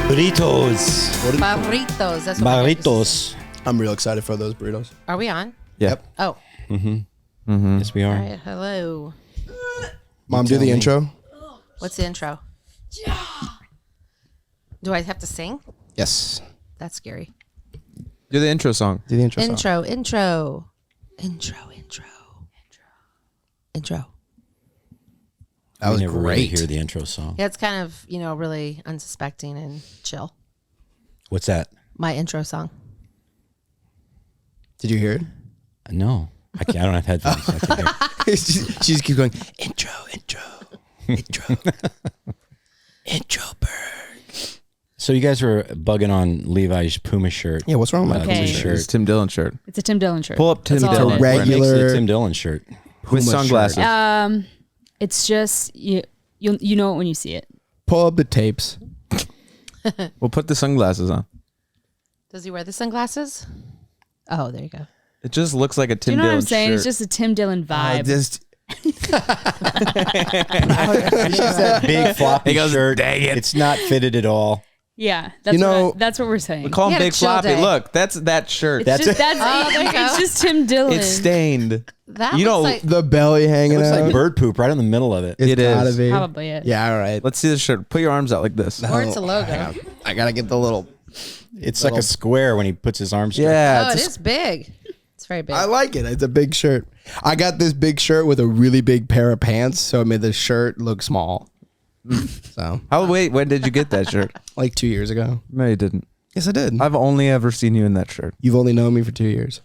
Burritos. Burritos. That's what Burritos. I'm real excited for those burritos. Are we on? Yep. Oh. Yes, we are. All right. Hello. Mom, do the intro. What's the intro? Do I have to sing? Yes. That's scary. Do the intro song. Do the intro. Intro. That was we never really great. hear the intro song. Yeah, it's kind of, really unsuspecting and chill. What's that? My intro song. Did you hear it? No, I don't have headphones. So I can't hear. she just keeps going, intro. Intro. So you guys were bugging on Levi's Puma shirt. Yeah, what's wrong with my Okay. Puma It's shirt? Tim Dillon shirt. It's a Tim Dillon shirt. Pull up Tim That's all Dillon. it is. Red- What makes it Regular- a Tim Dillon shirt? With Puma sunglasses. shirt. It's just you know it when you see it. Pull up the tapes. We'll put the sunglasses on. Does he wear the sunglasses? Oh, there you go. It just looks like a Do Tim you know Dillon what I'm saying? shirt. It's just a Tim Dillon vibe. Just It's that big floppy shirt. "Dang it." It's not fitted at all. Yeah, that's what we're saying. We call He him had a Big chill Floppy. day. Look, that's that shirt. It's just there you go. It's just Tim Dillon. It's stained. That You looks know, like the belly hanging It looks out. like bird poop right in the middle of it. It's It gotta is. be. Probably it. Yeah, all right. Let's see the shirt. Put your arms out like this. or it's a logo. I gotta get the little. It's like a square when he puts his arms. Yeah. Oh, it it's is big. It's very big. I like it. It's a big shirt. I got this big shirt with a really big pair of pants, so it made the shirt look small. So, when did you get that shirt? like 2 years ago. No, you didn't. Yes, I did. I've only ever seen you in that shirt. You've only known me for 2 years.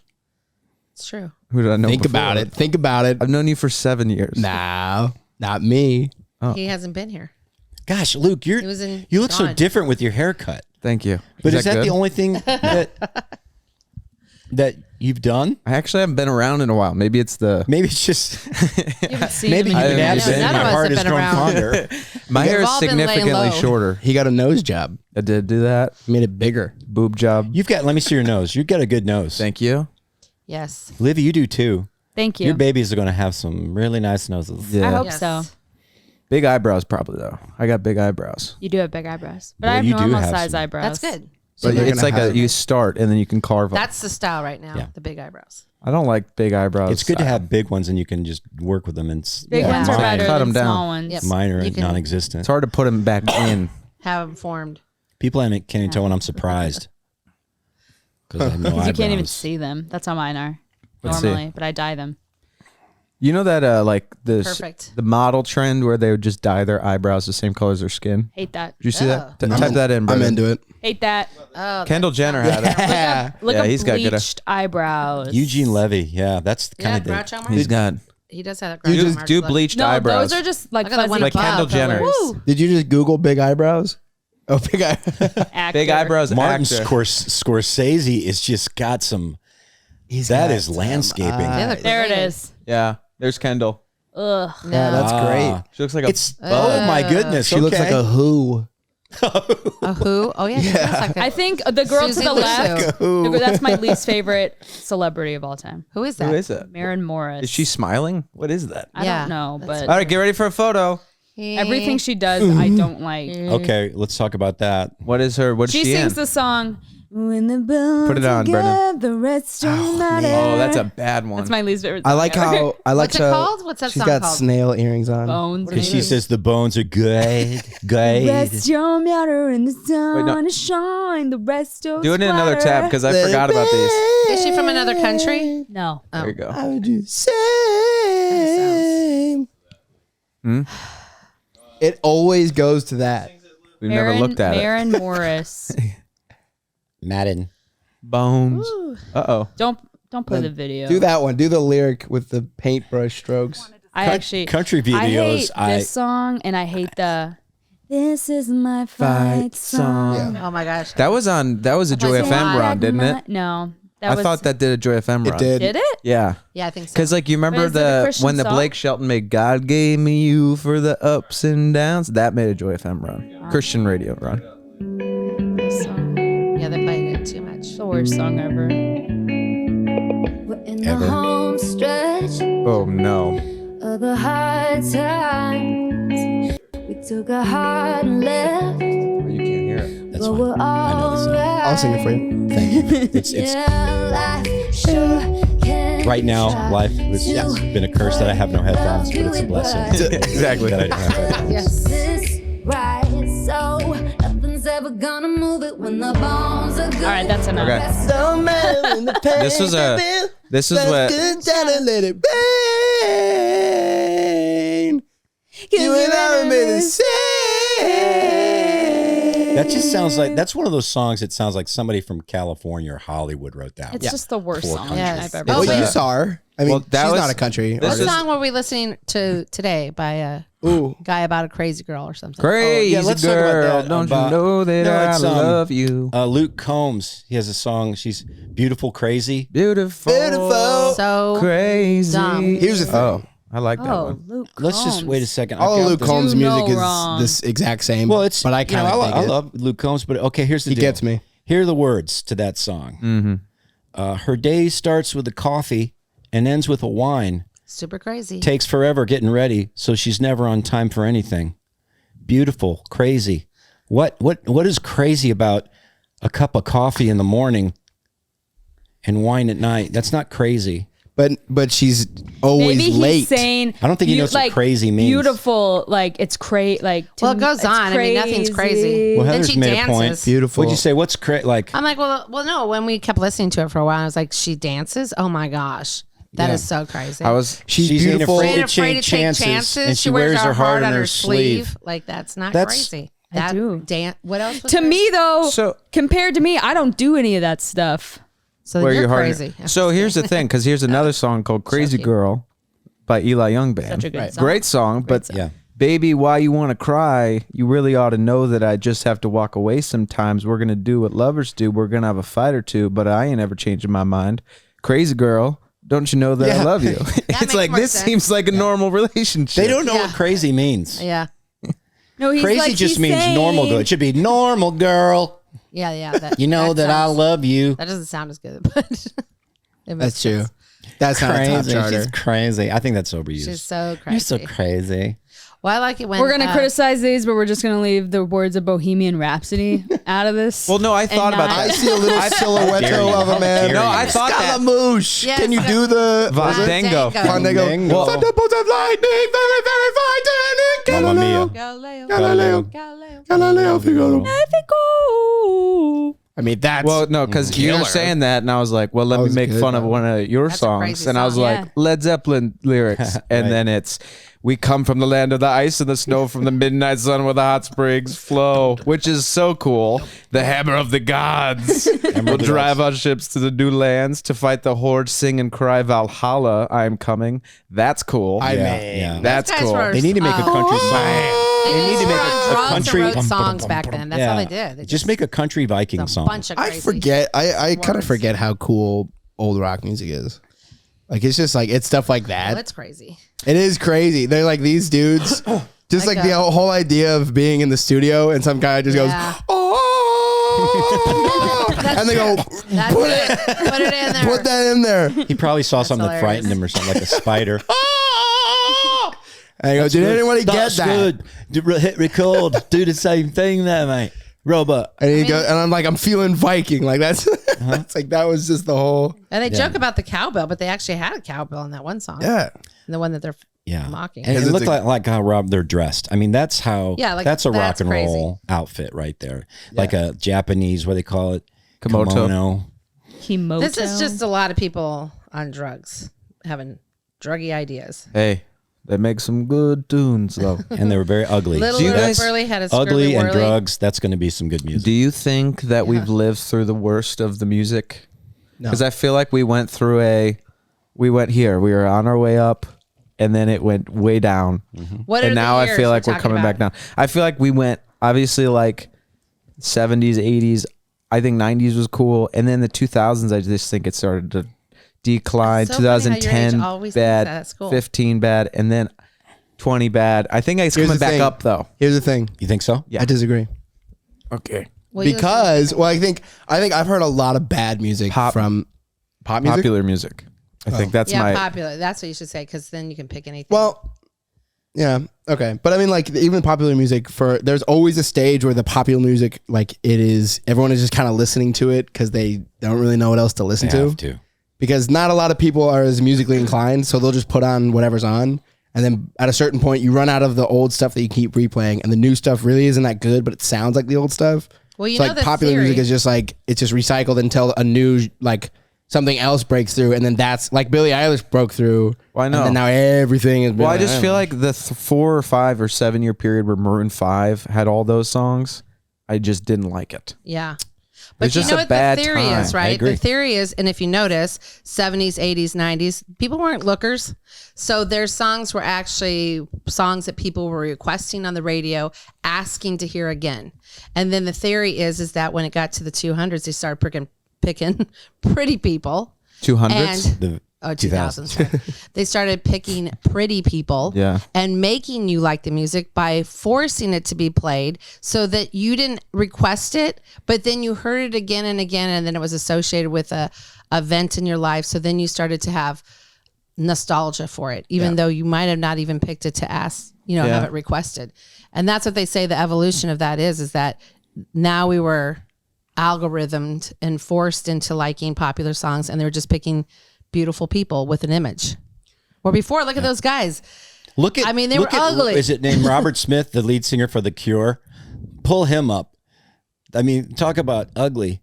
It's true. Who did I know Think before? about it. Think about it. I've known you for 7 years. No, not me. He hasn't been here. Gosh, Luke, He was in you look so John. different with your haircut. Thank you. But is that good? the only thing that you've done? I actually haven't been around in a while. Maybe it's the... Maybe it's just You haven't seen maybe him you in can haven't add been. something. None of My us heart have has been grown around. fonder. My hair We've is all been laying significantly low. shorter. He got a nose job. I did do that. Made it bigger. Boob job. You've got. Let me see your nose. You've got a good nose. Thank you. Yes. Livy, you do too. Thank you. Your babies are going to have some really nice noses. Yeah. I hope Yes. so. Big eyebrows probably, though. I got big eyebrows. You do have big eyebrows, but Well, I have you do normal have size some. eyebrows. That's good. But you're it's gonna like have- you start and then you can carve them. That's the style right now. Yeah. The big eyebrows. I don't like big eyebrows. It's good to have big ones, and you can just work with them. And Big ones are mine, better Cut than 'em down. small ones. Yep. mine are You can- non-existent. It's hard to put them back in. Have them formed. People can't even tell when I'm surprised because I have no eyebrows. You can't even see them. That's how mine are Let's see. normally, but I dye them. You know that like Perfect. the model trend where they would just dye their eyebrows the same color as their skin? Hate that. Did you see Oh. that? Type that in, I'm brother. into it. Hate that. Oh, Kendall Jenner had it. Yeah. Look Yeah, at he's got good- bleached eyebrows. Eugene Levy, yeah, that's yeah, kind of Groucho Marx. He's got He does have a you Groucho just Marx do look. bleached No, eyebrows. those are just like Look at the fuzzy one Like Kendall above, Jenner. colors. Woo. Did you just Google big eyebrows? Oh, big eye. Actor. big eyebrows. Martin actor. Scorsese is just got some. That is landscaping. They look There it great. is. Yeah, there's Kendall. Ugh. No. Yeah, that's great. She looks like a It's oh my goodness. She looks like a who. A who? Oh yeah. She looks like a, I think the girl Susie to the left, Lusso. that's my least favorite celebrity of all time. Who is that? Who is it? Marin Morris. Is she smiling? What is that? I Yeah, don't know, that's but All right, get ready for a photo. everything she does, I don't like. Okay, let's talk about that. What is her? What's She she sings in? the song "When the bones Put it on, Brendan. the rest don't matter." Oh, that's a bad one. That's my least favorite. I song like ever. how I like What's it how called? What's that she's song got called? snail earrings on. bones. Because she says the bones are good, good. Rest don't matter in the sun no. and shine. The rest don't. Do it in another splatter. tab because I forgot about these. Is she from another country? No. There you go. I would do same. It always goes to that. We've never looked at it. Marin Morris. Madden. Bones. Uh-oh. Don't play the video. Do that one. Do the lyric with the paintbrush strokes. I actually country I videos, hate this song and I hate the "This is my fight song." Oh my gosh. That was a Joy my FM God. run, didn't it? No. I thought that did a Joy FM run. It did. Did it? Yeah. Yeah, I think so. Because like you remember But is it a Christian when the song? Blake Shelton made "God Gave Me You" for the ups and downs, that made a Joy FM run, Christian radio run. This song. Yeah, they played it too much. The worst song ever. We're in the Ever. home stretch Oh no. of the hard times. We took a hard left. You can't hear it. That's That's but fine. we're I know the song. I'll sing it for you. Thank you. It's Yeah, life sure can right now. try Life has to been a curse that I have no headphones, but it's a blessing. Exactly. That I don't have headphones. Yes. this right, so nothing's ever gonna move it when the bones are good. All right, that's enough. Okay. This was what Let it rain. You and I were made the same. That just sounds like that's one of those songs. It sounds like somebody from California or Hollywood wrote that. It's just the worst Poor song country. Yes. I've ever Oh, Well, heard. you saw her. I mean, Well, that she's was- not a country this What artist. song were we listening to today by a Ooh. guy about a crazy girl or something? crazy let's talk about girl. that, Don't about- you know that No, I it's, love you? Luke Combs. He has a song. She's beautiful, crazy. Beautiful. So Crazy. dumb. Here's the thing. Oh, I like that Oh, one. Luke Let's just Combs. wait a second. All I've of got Luke this- Combs' Do no music is wrong. this exact same. Well, it's but I kind of I love Luke Combs, but okay. Here's the He deal. gets me. Here are the words to that song. Her day starts with a coffee and ends with a wine. Super crazy. Takes forever getting ready, so she's never on time for anything. Beautiful, crazy. What is crazy about a cup of coffee in the morning and wine at night? That's not crazy. But she's always Maybe late. he's saying. I don't think he knows what crazy means. Beautiful, like it's crazy. Like Well, it goes on. I mean, nothing's crazy. Well, Then Heather's she made a point. dances. Beautiful. What'd you say? What's like? I'm like, well, no. When we kept listening to it for a while, I was like, she dances. Oh my gosh, that is so crazy. She's She's ain't beautiful. afraid Ain't afraid to take chances, and she wears her heart on her sleeve. Like that's not That's- crazy. I That do. What else? Was To there? me though, So- compared to me, I don't do any of that stuff. so Where you're your heart- crazy. So here's the thing, because here's another song called "Crazy cute. Girl" by Eli Young Band. Such a good song. Great song, but Yeah. baby, why you want to cry? You really ought to know that I just have to walk away sometimes. We're gonna do what lovers do. We're gonna have a fight or two, but I ain't ever changing my mind. Crazy girl, don't you know that I Yeah. love you? It's makes like more this sense. seems like a normal relationship. They don't know Yeah. what crazy means. Yeah, No, he's Crazy like, just he's means saying, normal girl. It should be normal girl. yeah. That, You know that I sounds- love you. That doesn't sound as good, but it makes That's true. sense. That's not a top charter. She's crazy. I think that's overused. She's so crazy. You're so crazy. Well, I like it when We're gonna criticize these, but we're just gonna leave the words of Bohemian Rhapsody out of this. Well, no, I thought about not- I that. see a little silhouette dare you. of a man. How No, dare I you. thought that. Scaramouche. Yes, Can you that- do the Fandango. Fandango? Fandango. Thunderbolts of lightning, very, very frightening. Mamma Galileo, mia. Galileo. Galileo, Galileo. Galileo, Figaro. Figaro. I mean, that's Well, no, because you were killer. saying that, and I was like, well, let me was make good, fun of though. one of your That's a songs. crazy And I was song. like, Yeah. Led Zeppelin lyrics. And Right. then it's, we come from the land of the ice and the snow, from the midnight sun where the hot springs flow, which is so cool. The hammer of the gods will of the drive gods. our ships to the new lands to fight the horde, sing and cry Valhalla, I am coming. That's cool. I Yeah, mean, yeah. That's Those guys cool. were- They need to make a country song. They need to make were on a drugs country- and wrote songs back then. That's all they did. They Just make a country Viking a song. bunch of I crazy. forget. I kind of words. forget how cool old rock music is. Like it's just like it's stuff like Well, that. it's crazy. It is crazy. They're like these dudes. Just like Like the a- whole idea of being in the studio and some guy just Yeah. goes, oh, and they go, That's put it. Put it in there. put that in there. He probably saw something that hilarious. frightened him or something, like a spider. And I go, did anybody get That's that? good. Hit record. Do the same thing there, mate. Robot. And he goes, and I'm like, I'm feeling Viking. Like that's, that's like that was just the whole. And they joke about the cowbell, but they actually had a cowbell in that one song. Yeah. The one that they're Yeah. mocking. And it Because looked it's like how Rob they're dressed. I mean, that's how. Yeah, like, that's a rock that's and crazy. roll outfit right there. Like a Japanese, what do they call it? Kimono. Kimono. Kimoto. This is just a lot of people on drugs having druggy ideas. Hey, they make some good tunes, though. And they were very ugly. Little Do you Little guys- Burley had a Ugly Scribbly and Whirly. drugs. That's going to be some good music. Do you think that we've lived through the worst of the music? No. Because I feel like we went here, we were on our way up, and then it went way down. What are And the now I years feel like we're talking coming back about? down. I feel like we went, obviously, like 70s, 80s. I think 90s was cool. And then the 2000s, I just think it started to decline. It's so funny how your age 2010, always thinks bad. that at school. 15, bad. And then 20, bad. I think it's Here's coming the back thing. up, though. Here's the thing. You think so? Yeah. I disagree. Okay. Well, you Because I think I've heard a lot of bad music from pop music. Popular music. I think that's yeah, my. popular. That's what you should say, because then you can pick anything. Well, Yeah. Okay. But I mean, like even popular music there's always a stage where the popular music, like everyone is just kind of listening to it because they don't really know what else to listen They to. have to. Because not a lot of people are as musically inclined. So they'll just put on whatever's on. And then at a certain point you run out of the old stuff that you keep replaying and the new stuff really isn't that good, but it sounds like the old stuff. Well, you So know like the popular theory. music is just like, it's just recycled until a new, like something else breaks through. And then that's like Billie Eilish broke through. Well, I know. And then now everything is Well, I Billie just Eilish. feel like the 4 or 5 or 7 year period where Maroon 5 had all those songs, I just didn't like it. Yeah. It's But you just know a what bad the theory time. is, I right? agree. The theory is, and if you notice, 70s, 80s, 90s, people weren't lookers. So their songs were actually songs that people were requesting on the radio, asking to hear again. And then the theory is that when it got to the 200s, they started picking pretty people. 200s? The 2000s. Sorry. They started picking pretty people Yeah. and making you like the music by forcing it to be played so that you didn't request it, but then you heard it again and again, and then it was associated with a event in your life. So then you started to have nostalgia for it, even though you might have not even picked it to ask, have it requested. And that's what they say the evolution of that is that now we were algorithmed and forced into liking popular songs, and they were just picking beautiful people with an image. Where before, look at those guys. Look at. I mean, they look were at- ugly. Is it named Robert Smith, the lead singer for The Cure? Pull him up. I mean, talk about ugly.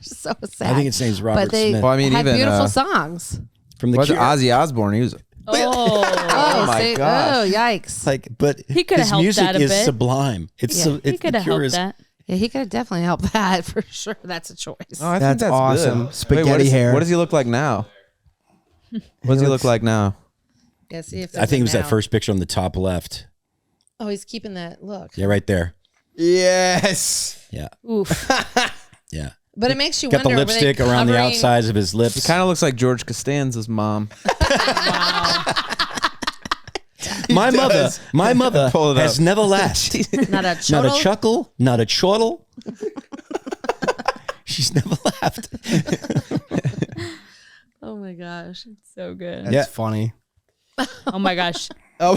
So sad. I think his name's Robert but they Smith. Well, I mean, had even, beautiful songs. From The Was it Cure. Ozzy Osbourne? He was Oh, my see? gosh. Oh, yikes. Like, but He coulda his helped music that a is bit. sublime. It's Yeah. so. He It's could The have Cure helped is. that. Yeah, he could have definitely helped that for sure. That's a choice. Oh, I That's think awesome. Good. Spaghetti Wait, hair. What does he look like now? What does he look like now? Yeah, see if I think it was now. that first picture on the top left. Oh, he's keeping that look. Yeah, right there. Yes. Yeah, Oof. yeah. But it makes you Got the wonder. were they lipstick around the covering- outsides of his He lips. kind of looks like George Costanza's mom. My mother Pull it has up. never laughed. Not a Not a chortle? chuckle, not a chortle. She's never laughed. Oh my gosh. So good. That's Yeah. funny. Oh my gosh. Oh,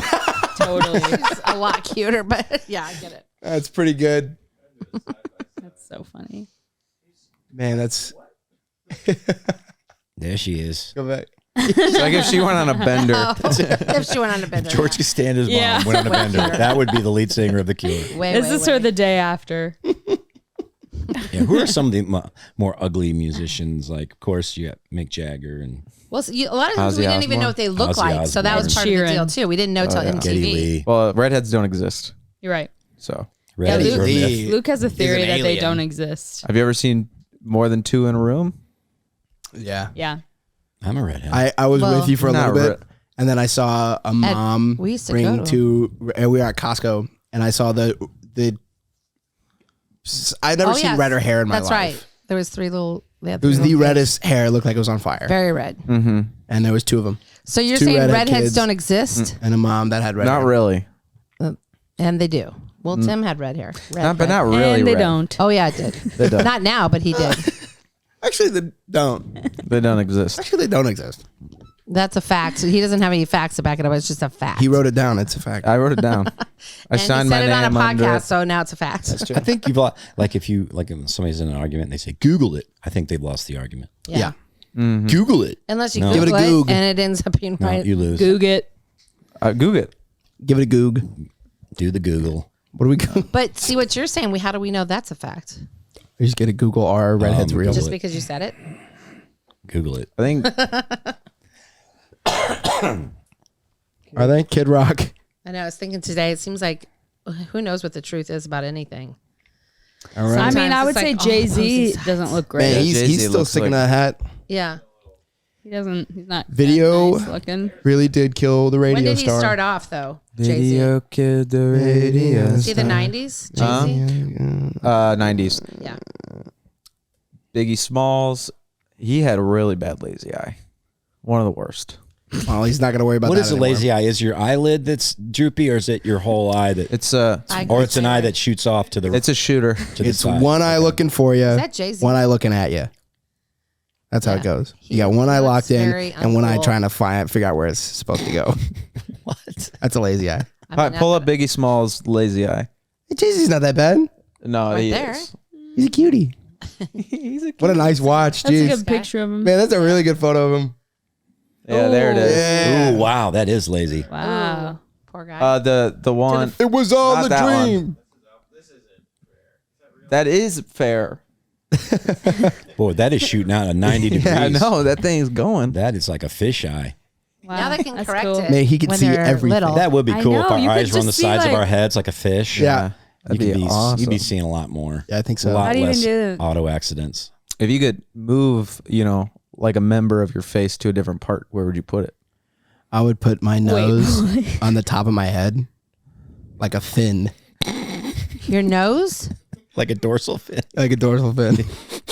Totally. It's a lot cuter, but yeah, I get it. that's pretty good. That's so funny. Man, that's There she is. go back. It's like if she went on a bender. If she went on a bender. George Costanza's Yeah. mom went on a bender. That would be the lead singer of The Cure. Way, Is this her the day after? Yeah, who are some of the more ugly musicians? Like, of course, you got Mick Jagger and Well, so a lot of times Ozzy we didn't even Osbourne. know what they look Ozzy like. So that was Osbourne. part of the Sheeran. deal, too. We didn't know till MTV. Geddy Lee. Well, redheads don't exist. You're right. So, Redheads Luke- were a myth. Lee. Luke has a theory an that they alien. don't exist. have you ever seen more than 2 in a room? Yeah. Yeah. I'm a redhead. I was Well, with you for a not little bit, and then I saw a mom we used to bring go to. We were at Costco, and I saw the. I'd never seen yes. redder hair in my That's life. right. There was 3 little. It was the reddest hair. It looked like it was on fire, Very red. Mm-hmm. and there was 2 of them, So you're Two saying redhead redheads kids. don't exist? and a mom that had red. Not hair. really. And they do. Well, Tim had red hair. Red, But red. not really. and they red. don't. Oh, yeah, it did. They don't. Not now, but he did. Actually, they don't. They don't exist. Actually, they don't exist. That's a fact. He doesn't have any facts to back it up. It's just a fact. He wrote it down. It's a fact. I wrote it down. I and signed he my said it on a name under podcast, it. so now it's a fact. I think you've lost, like if somebody's in an argument and they say Google it, I think they've lost the argument. Yeah. Google it. Unless you No. Google Give it a it Goog. and it ends up being No, right. you lose. Goog it. Google it. Give it a goog. Do the Google. What do we go? But see what you're saying. How do we know that's a fact? We just get a Google our redheads real. Just it. because you said it? Google it. I think Are they Kid Rock? I know. I was thinking today. It seems like who knows what the truth is about anything. All right. I mean, Sometimes I would it's say like, Jay Z those exact- doesn't look great. Man, Jay-Z he's still looks sticking like- that hat. Yeah. He doesn't. He's not that Video. nice looking. Really did kill the radio When did he star. start off though? Jay-Z. video kid the radio. Is he the 90s? Jay-Z? 90s. Yeah. Biggie Smalls. He had a really bad lazy eye. One of the worst. Well, he's not going to worry about What that is a anymore. lazy eye? Is your eyelid that's droopy, or is it your whole eye that? It's Or it's an eye that shoots off to the. it's a shooter. to the It's side. one eye looking for you, that Jay-Z? one eye looking at you. That's how Yeah. it goes. He You got one eye looks locked in very and one eye uncool. trying to figure out where it's supposed to go. What? That's a lazy eye. I mean, Pull up Biggie Smalls' lazy eye. Hey, Jay-Z's not that bad. No, Right he there. is. He's a cutie. He's a What a nice watch. That's a Jeez. good picture of him. Man, that's a really good photo of him. Yeah, there it is. Yeah. Ooh, wow, that is lazy. Wow. Poor guy. The one It was all Not a that one. dream. that is fair. Boy, that is shooting out at 90 degrees. Yeah, I know that thing's going. That is like a fisheye. Wow. now they can That's correct cool. it. Man, he could when see they're everything. little. That would be I cool if know, our you could eyes were on the just see, sides of like- our heads like a fish. Yeah. That'd You'd be awesome. You'd be seeing a lot more. Yeah, I think A so. lot How do you less even do- auto accidents. If you could move, like a member of your face to a different part, where would you put it? I would put my nose on the top of my head like a fin, Your nose? Like a dorsal fin. like a dorsal fin.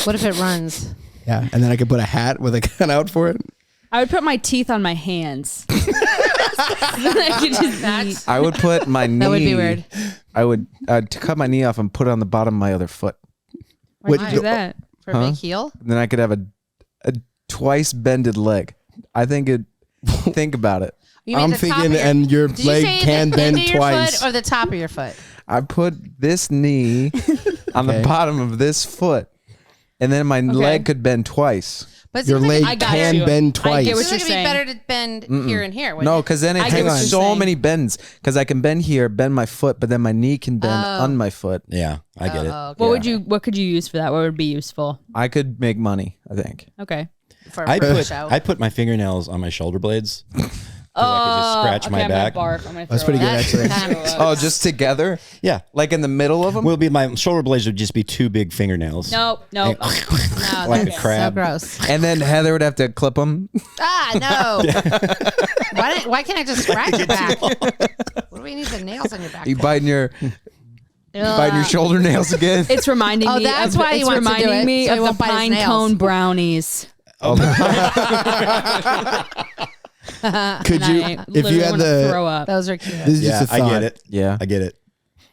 What if it runs? Yeah, and then I could put a hat with a gun out for it. I would put my teeth on my hands. Then I could just eat. I would put my knee. That would be weird. I'd cut my knee off and put it on the bottom of my other foot. Why'd Wait, you do that? For a big heel? And then I could have a twice bended leg. I think it. Think about it. You mean I'm the top thinking, of your- and your Did you leg say can the bend end of your twice. foot or the top of your foot? I put this knee on the Okay. bottom of this foot, and then my leg could bend twice. But it Your seems leg like, I got can you. bend I twice. get it what seems you're like it'd be saying. better to bend here and here. wouldn't No, it? because then it I get takes what you're so saying. many bends. Because I can bend here, bend my foot, but then my knee can bend on my foot. Yeah, I get it. Oh, okay. What could you use for that? What would be useful? I could make money. I think. Okay. For a I push out. put my fingernails on my shoulder blades. Oh, I could just scratch my I'm gonna back. barf. I'm gonna That's throw pretty good, up. actually. Kind of- Oh, just together, Yeah. like in the middle of them. Will be my shoulder blades would just be two big fingernails. Nope. no, Like a that's crab. So gross. And then Heather would have to clip them. No. Why can't I just scratch your back? What do we need the nails on your back? You for? biting your shoulder nails again. It's reminding Oh, me. that's of, why he it's wants to do reminding it, me so he of won't the bite his pine nails. cone brownies. Could you, I if you literally had wanna throw the, up. Those are cute. this is Yeah, just a I thought. get it. Yeah. I get it.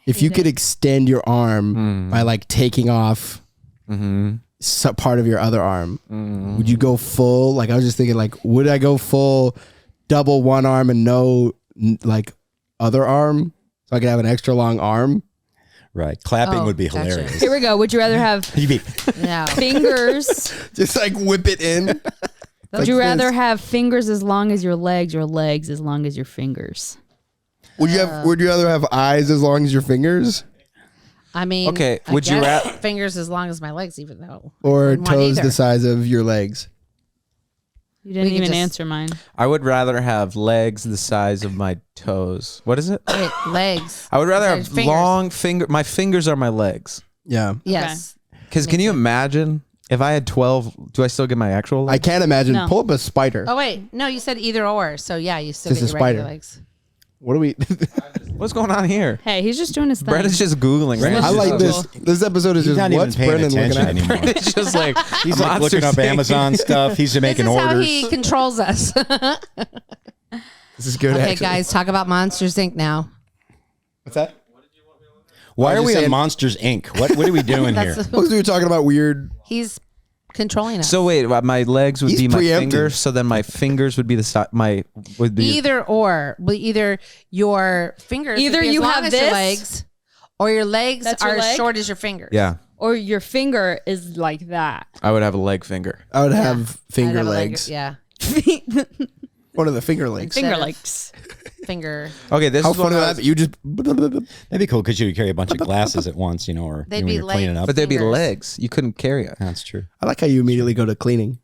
If you could extend your arm by like taking off part of your other arm, would you go full? Like I was just thinking, like, would I go full double one arm and no like other arm, so I could have an extra long arm? Right. Clapping Oh, would be gotcha. hilarious. Here we go. Would you rather have You'd be, No. fingers? Just like whip it in. Would you rather have fingers as long as your legs, or legs as long as your fingers? Would you have? Would you rather have eyes as long as your fingers, I mean, Okay, I would you guess ra- fingers as long as my legs, even though. or Wouldn't want toes either. the size of your legs? You didn't We could even just- answer mine. I would rather have legs the size of my toes. What is it? Wait, legs. I would rather Besides have fingers. long finger. My fingers are my legs. Yeah, Yes. Because can you imagine if I had 12? Do I still get my actual I legs? can't imagine. No. Pull up a spider. Oh wait, no, you said either or. So yeah, you still Just get a your regular spider. legs. What do we? What's going on here? Hey, he's just doing his thing. Brett is just Googling. Right? I like Cool. this. This episode is he's just not even what's paying Brennan looking attention at. anymore. It's just like He's like looking up Amazon stuff. He's making This is how orders. he controls us. This is good. Okay, actually. guys, talk about Monsters Inc. now. What's that? Why I are was we just on saying- Monsters Inc? What are we doing here? That's Because we were talking about weird. he's controlling us. So wait, my legs would He's be my preemptive. fingers. So then my fingers would be the size. Would be either or, but either your fingers, Either would be as you long have as your this- legs, or your legs That's are your as leg? short as your fingers. yeah. Or your finger is like that. I would have a leg finger. I would Yeah. have I'd finger have a leg- legs. yeah, One of the finger legs. Finger of- legs. finger. Okay, this How is what funny I would was- that be? You just. That'd be cool because you would carry a bunch of glasses at once, or They'd when be you're cleaning up. But they'd be fingers. legs. You couldn't carry it. That's true. I like how you immediately go to cleaning.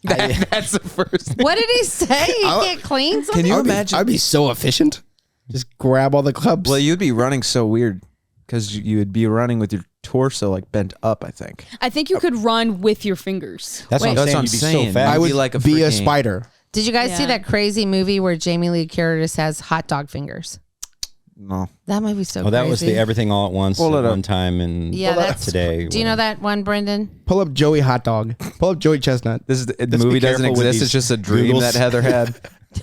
That's the first. What did he say? You I'll- can't clean something? Can you I'd be- imagine? I'd be so efficient. Just grab all the cups. Well, you'd be running so weird because you would be running with your torso like bent up. I think. I think you could run with your fingers. That's what I'm That's saying. what I'm You'd be saying. so fast. I I'd would be like a be a freaking- spider. Did you guys see Yeah. that crazy movie where Jamie Lee Curtis has hot dog fingers? No. That movie so Oh, that was crazy. the Everything All at Once Pull at it up. one time and Yeah, that's today. Do you know that one, Brendan? Pull up Joey Hot Dog. Pull up Joey Chestnut. This is the Let's movie be doesn't careful with exist. these It's just a dream Googles. that Heather had.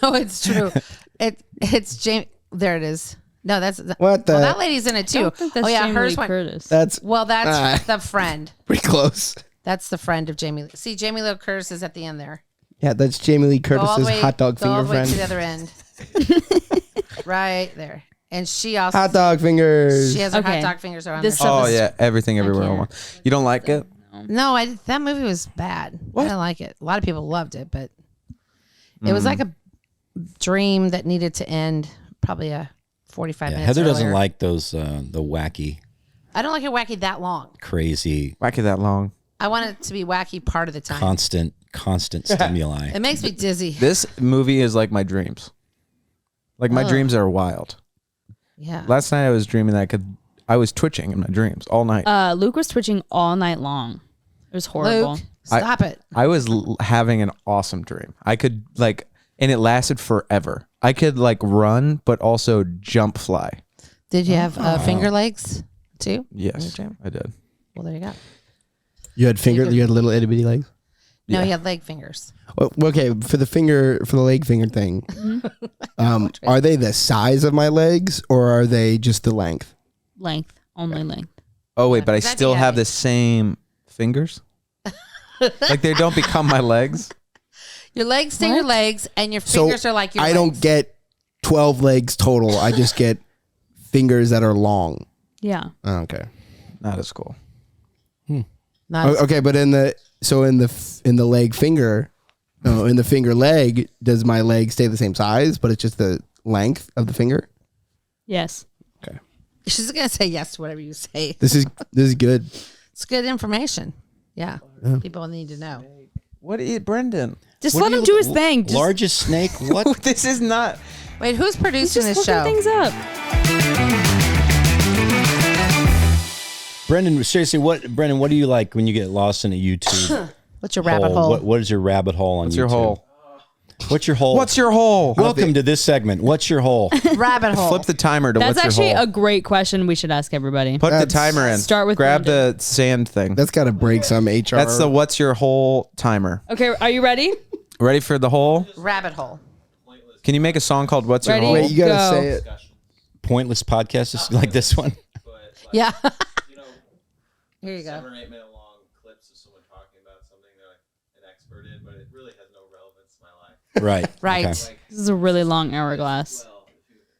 No, it's true. It's Jamie. There it is. No, that's What the- Well, that lady's in it I too. don't think that's Oh yeah, Jamie hers Lee went. Curtis. That's Well, that's Ah. the friend. pretty close. That's the friend of Jamie. See, Jamie Lee Curtis is at the end there. Yeah, that's Jamie Lee Go all the Curtis's way, hot dog go all finger the way friend. to the other end. right there. And she also Hot dog fingers. She has her Okay. hot dog fingers around This her. stuff Oh is- yeah, everything, everywhere. can't. One. You don't like it? No, that movie was bad. I didn't like it. A lot of people loved it, but it was like a dream that needed to end. Probably a 45 minutes. Heather doesn't earlier. like those the wacky, I don't like it wacky that long. crazy, Wacky that long. I want it to be wacky part of the time. constant stimuli. It makes me dizzy. This movie is like my dreams. Like my dreams are wild. Yeah. Last night I was dreaming that I was twitching in my dreams all night. Luke was twitching all night long. It was horrible. Luke, stop it. I was having an awesome dream. I could and it lasted forever. I could run, but also jump fly. Did you have finger legs too? Yes, I did. Well, there you go. You had little itty bitty legs. No, you had leg fingers. Well, okay, for the leg finger thing, are they the size of my legs or are they just the length? Length, only length. Oh wait, but I That'd be still have heavy. the same fingers. Like they don't become my legs. Your legs stay your legs, and your So fingers are like your I legs. don't get 12 legs total. I just get fingers that are long. Yeah. Oh, okay. Not as cool. Not as- Okay, but in the leg finger, in the finger leg, does my leg stay the same size, but it's just the length of the finger? Yes. She's gonna say yes to whatever you say. This is good. It's good information. Yeah, people need to know. What is Brendan? Just What let do him you do look- his thing. Just, Largest snake? What? This is not. Wait, who's he's producing just this looking show? things up. Brendan, seriously, what do you like when you get lost in a YouTube What's your rabbit hole? What is your rabbit hole on What's YouTube? your hole? What's your hole? What's your hole? Welcome to this segment. What's your hole? Rabbit hole. Flip the timer to That's what's actually your hole. a great question we should ask everybody. Put the That's- timer in. Start with grab Brendan. the sand thing. That's got to break some HR. That's the what's your hole timer. Okay, are you ready? Ready for the hole? Rabbit hole. Can you make a song called What's Your Ready? Hole? Wait, you got to Go. say it. Pointless podcast just like this one. Yeah. You know, Here you go. 7 or 8 minute long clips of someone talking about something they're like an expert in, but it really has no relevance to my life. Right. Right. Okay. This is a really long hourglass. Well,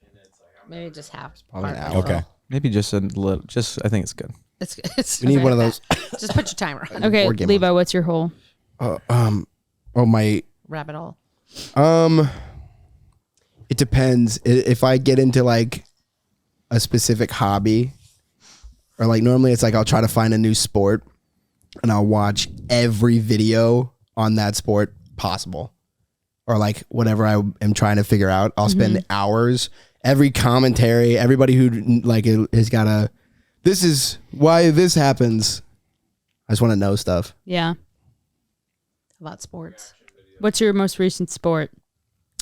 and it's like I'm Maybe just half. Probably an part. hour. Okay. Maybe just a little. Just I think it's good. It's We need one of those. Just put your timer on. Okay, Board game Levi, what's your hole? My Rabbit hole. it depends. If I get into like a specific hobby, or like normally it's like I'll try to find a new sport and I'll watch every video on that sport possible, or like whatever I am trying to figure out. I'll spend hours, every commentary, everybody who like has got a, this is why this happens. I just want to know stuff. Yeah. About sports. What's your most recent sport?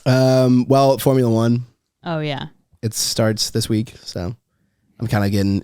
Well, Formula One, Oh, yeah. it starts this week, so I'm kind of getting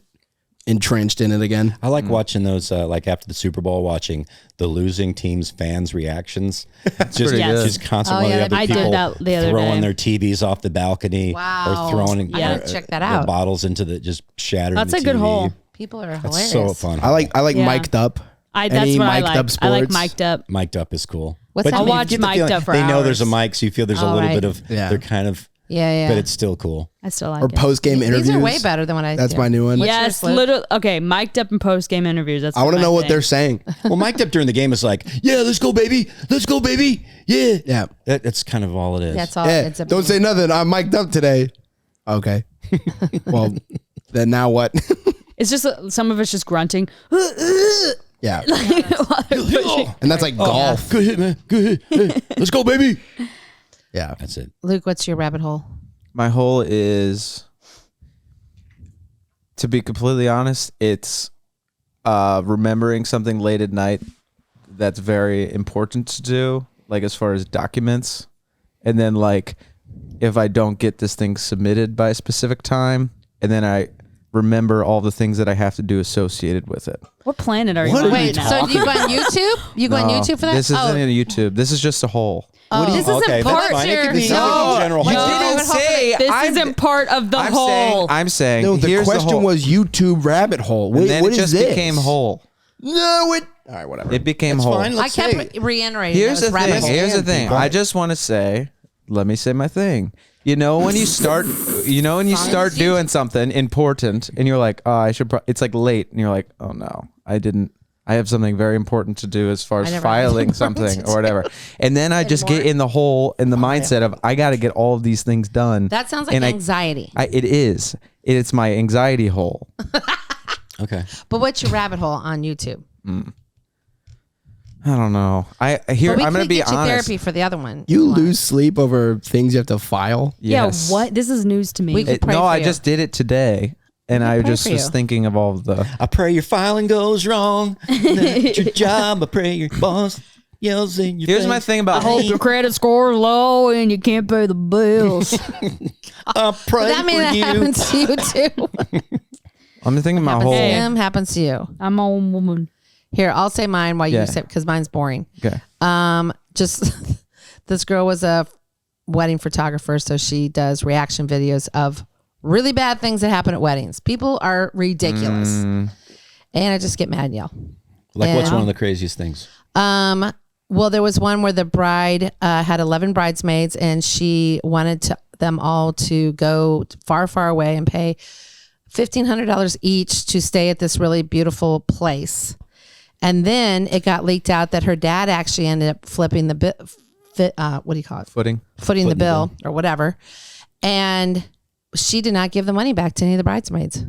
entrenched in it again. I like watching those, like after the Super Bowl, watching the losing team's fans' reactions. Just, pretty good. just constantly Oh, yeah, other I did people that the other throwing day. their TVs off the balcony Wow. or throwing I gotta check that their out. bottles into the just shattered. That's the a good TV. hole. People are That's hilarious. so fun. I like Yeah. mic'd up. That's Any what I mic'd like. up I like sports? mic'd up. Mic'd up is cool. What's But that you mean? I'll watch get the mic'd feeling- up for They know there's a hours. mic, so you feel there's a Oh, little right. bit of, Yeah. they're kind of, Yeah. but it's still cool. I still like Or it. post game interviews. These are way better than what I That's do. my new one. What's Yes, yours, Luke? literally. Okay, mic'd up and post game interviews. That's I want to my know what thing. they're saying. Well, mic'd up during the game is like, yeah, let's go, baby. Let's go, baby. Yeah. Yeah. That's kind of all it is. That's all. Yeah. It's a, Don't say nothing. I'm mic'd up today. Okay. Well, then now what? It's just some of it's just grunting. Yeah. While they're pushing. And that's like golf. Good hit, man. Good hit. Hey, let's go, baby. Yeah. That's it. Luke, what's your rabbit hole? My hole is, to be completely honest, it's remembering something late at night that's very important to do, like as far as documents. And then like if I don't get this thing submitted by a specific time, and then I remember all the things that I have to do associated with it. What planet are you What on are right Wait, now? so you go on YouTube? You go on No, YouTube for that? This isn't in YouTube. This is just a hole. This isn't okay, part that's fine. It your- could be No, a general you hole. didn't say- This isn't part of the I'm whole. saying, I'm saying No, the here's question hole. was YouTube rabbit hole. What, And then what it is just this? became whole. No, it. All right, whatever. It became That's whole. fine. I Let's kept say. reiterating. Here's those the rabbit thing. holes. Here's the thing. Go I ahead. just want to say, let me say my thing. You know when you start doing something important and you're like, oh, I should. It's like late and you're like, oh no, I didn't. I have something very important to do as far as filing something or whatever. And then I just get in the mindset of I got to get all of these things done. That sounds like anxiety. It is. It's my anxiety hole. Okay. But what's your rabbit hole on YouTube? I don't know. I'm going to be honest. Therapy for the other one. You lose sleep over things you have to file? Yes. Yeah, what? This is news to me. I just did it today. And I just was thinking of all of the... I pray your filing goes wrong. That's your job. I pray your boss yells in your Here's face. my thing about... I hope your credit score is low and you can't pay the bills. I pray that mean for that you. happens to you too. I'm thinking my happens whole... to him, happens to you. I'm a woman. Here, I'll say mine while you say, because mine's boring. Okay. Just this girl was a wedding photographer, so she does reaction videos of really bad things that happen at weddings. People are ridiculous, and I just get mad and yell. Like, what's one of the craziest things? Well, there was one where the bride had 11 bridesmaids, and she wanted them all to go far, far away and pay $1,500 each to stay at this really beautiful place. And then it got leaked out that her dad actually ended up flipping the what do you call it? Footing the bill or whatever. And she did not give the money back to any of the bridesmaids.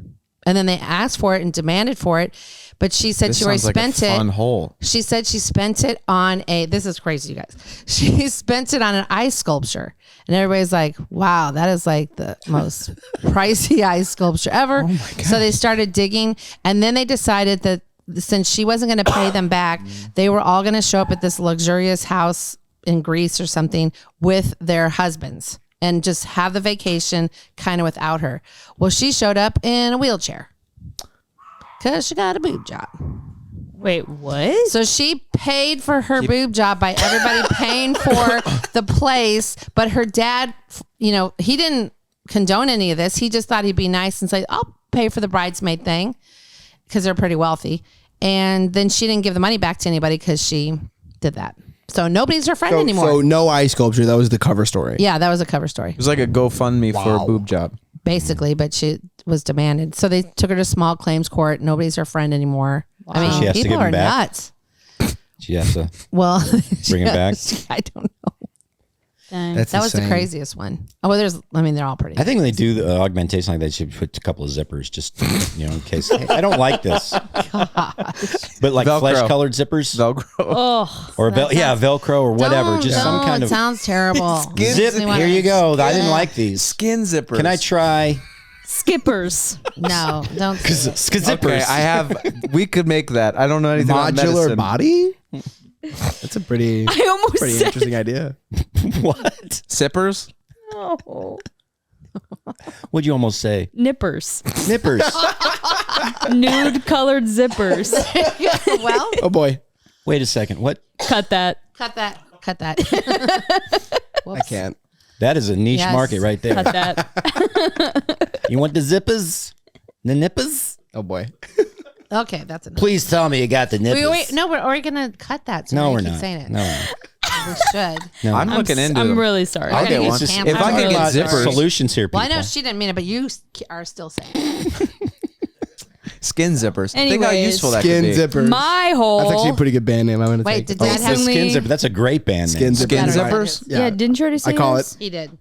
And then they asked for it and demanded for it. But she said she already spent it. Fun hole. She said she spent it on this is crazy, you guys. She spent it on an ice sculpture. And everybody's like, wow, that is like the most pricey ice sculpture ever. Oh my God. So they started digging. And then they decided that since she wasn't going to pay them back, they were all going to show up at this luxurious house in Greece or something with their husbands and just have the vacation kind of without her. Well, she showed up in a wheelchair because she got a boob job. Wait, what? So she paid for her boob job by everybody paying for the place. But her dad, he didn't condone any of this. He just thought he'd be nice and say, I'll pay for the bridesmaid thing because they're pretty wealthy. And then she didn't give the money back to anybody because she did that. So nobody's her friend anymore. So no ice sculpture. That was the cover story. Yeah, that was a cover story. It was like a GoFundMe for a boob job. Basically, but she was demanded. So they took her to small claims court. Nobody's her friend anymore. Wow. I mean, She has to people give him are back? nuts. She has to Well, bring him back. I don't know. Dang. That's That was the insane. craziest one. Oh, well, they're all pretty. I think when they do the augmentation like that, they should put a couple of zippers just, in case. I don't like this. But like Velcro. flesh-colored zippers. Velcro. Oh, Or Velcro or whatever. Just some kind It of sounds terrible. zip. Here you go. I didn't like these. Skin zippers. Can I try skippers. No, don't. zippers? We could make that. I don't know anything about Modular medicine. body? That's a pretty I almost pretty said interesting idea. What? Sippers? no. What'd you almost say? Nippers. Nippers. Nude colored zippers. Well, Oh boy. Wait a second. What? Cut that. cut that. I can't. That is a niche Yes. market right there. Cut that. You want the zippers? The nippers? Oh boy. Okay, that's enough. Please tell me you got the nippers. Wait, no, we're gonna cut that. So No, now you we're keep not. saying it. No, we're not. We should. No. I'm looking into I'm them. really sorry. I'll get gonna one. get If canceled. I I'm could really get sorry. zippers, Solutions here, people. Well, I know she didn't mean it, but you are still saying it. skin zippers. Think how Anyways. useful that Skin could be. zippers. My hole. That's actually a pretty good band name. I'm gonna Wait, take. did Oh, Dad the have Only- skin zipper. That's a great band Skin name. zipper. Skin Better zippers? yeah, didn't you already say I call yours? He did.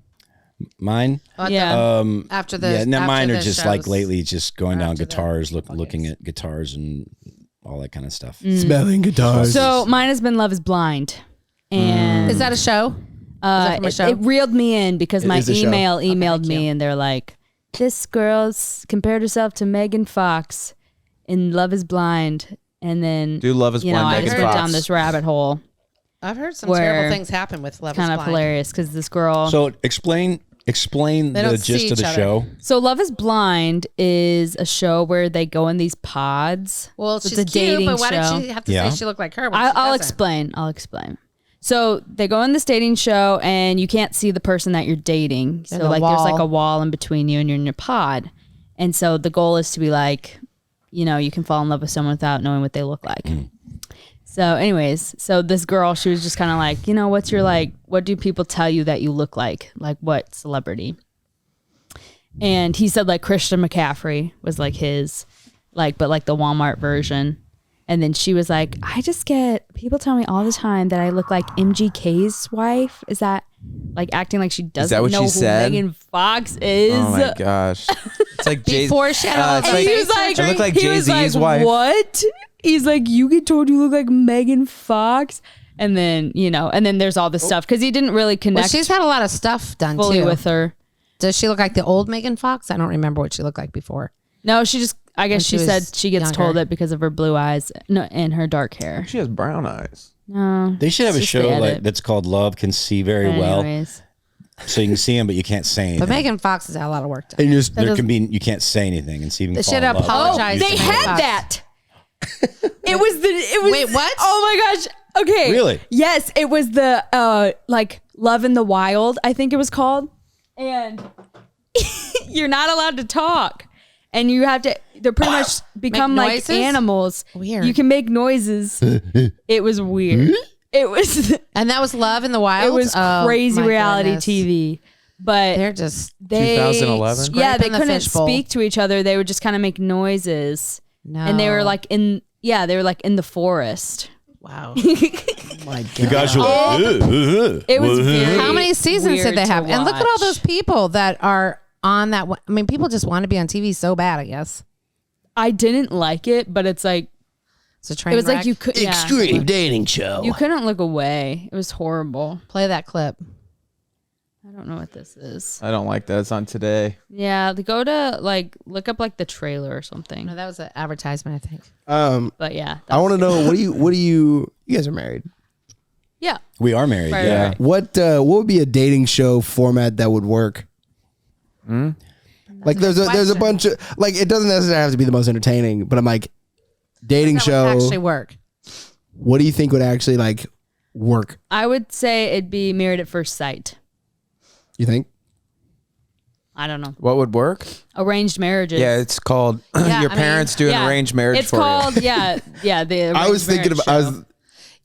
Mine? Yeah. After the Yeah, no, after mine are the just like shows. lately just going down after the guitars, looking at guitars and all that kind of stuff. Smelling guitars. So mine has been Love is Blind. And Is that a show? that from a show? it reeled me in because my is a show. email emailed thank me you. and they're like, this girl's compared herself to Megan Fox in Love is Blind. And then, Do Love is you know, Blind, I Megan just went Fox. down this rabbit hole. I've heard some Where- terrible things happen with Love is Kind of Blind. hilarious because this girl. So explain They the don't see gist of each the other. show. So Love is Blind is a show where they go in these pods. Well, It's she's a cute, dating but why show. did she have to Yeah. say she looked like her? When I'll she doesn't? explain. I'll explain. So they go in this dating show and you can't see the person that you're dating. There's So a like there's like wall. a wall in between you and you're in your pod. And so the goal is to be like, you know, you can fall in love with someone without knowing what they look like. So anyways, so this girl, she was just kind of like, what's your like, what do people tell you that you look like? Like what celebrity? And he said like Christian McCaffrey was like his, like, but like the Walmart version. And then she was like, I just get, people tell me all the time that I look like MGK's wife. Is that like acting like she doesn't what know she who said? Megan Fox is? Oh my gosh. It's like Before she had all it's the like, He was like, I look like he was Jay-Z's like, wife. What? He's like, you get told you look like Megan Fox. And then, and then there's all this stuff because he didn't really Well, connect she's had a lot of stuff done fully too. with her. Does she look like the old Megan Fox? I don't remember what she looked like before. No, she just, I guess she she said was she gets younger. told it because of her blue eyes and her dark hair. She has brown eyes. No. They should have a it's just the show edit. like that's called Love Can See Very Well, Anyways. so you can see him, but you can't say anything. But Megan Fox has had a lot of work done. And you just There can be you can't say anything and see him. They fall should in love. apologize. They Megan had Fox. that. It was Wait, what? Oh my gosh. Okay. Really? Yes, it was the like Love in the Wild, I think it was called. And you're not allowed to talk. And you have to they're pretty much become like noises? animals. Weird. You can make noises. It was weird. It was And that was Love in the Wild. it was Oh, crazy my reality goodness. TV. But They're just they 2011? Yeah, they Scraping the couldn't fishbowl. speak to each other. They would just kind of make noises. no. And they were like in the forest. wow. my God. The guys were like, It was very How many seasons weird did they to have? And look at all watch. those people that are on that. I mean, people just want to be on TV so bad. I guess I didn't like it, but it's like it's a train. it was wreck. like you could Extreme dating show. you couldn't look away. It was horrible. play that clip. I don't know what this is. I don't like that. It's on today. Yeah, go to like look up like the trailer or something. No, that was an advertisement, I think. But yeah, I want to know what do you guys are married? yeah. We are married. Right, yeah. right. What would be a dating show format that would work? Like there's a question. bunch of like it doesn't necessarily have to be the most entertaining, but I'm like dating That show. would actually work. What do you think would actually like work? I would say it'd be Married at First Sight. You think? I don't know. What would work? Arranged marriages. Yeah, it's called Yeah, your I parents do an Yeah. arranged marriage It's for called you. yeah. The I was arranged thinking of marriage I was show.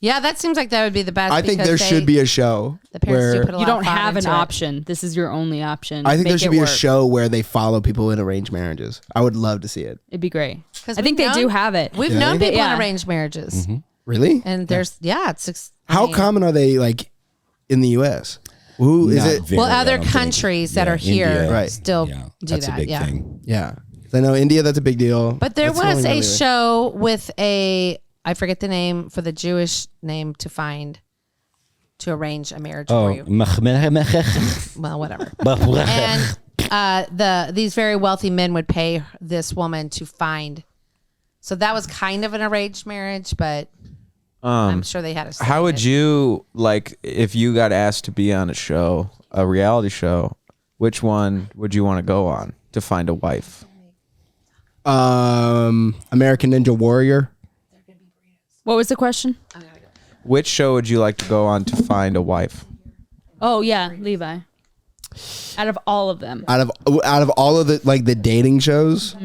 Yeah, that seems like that would be the best. I think because there should be a show the parents do where put a lot You don't of thought have an into it. option. This is your only option. I think there Make should it be a work. show where they follow people in arranged marriages. I would love to see it. It'd be great. 'Cause I think we've they do known- have it. We've Do known they? people Yeah. in arranged marriages, Really? and there's it's How common are they like in the US? Who is Not it? very, well, I other don't think. countries that Yeah, are here India, Right. still Yeah, do that's that. a big yeah. thing. Yeah. I know India, that's a big deal. But there That's the was only a one there. show with I forget the name for the Jewish name to arrange a marriage for Oh, you. Well, whatever. And these very wealthy men would pay this woman to find. So that was kind of an arranged marriage, but I'm sure they had a. say How in would it. you like if you got asked to be on a show, a reality show? Which one would you want to go on to find a wife? American Ninja Warrior. What was the question? Which show would you like to go on to find a wife? Oh yeah, Levi. Out of all of them. Out of all of the like the dating shows,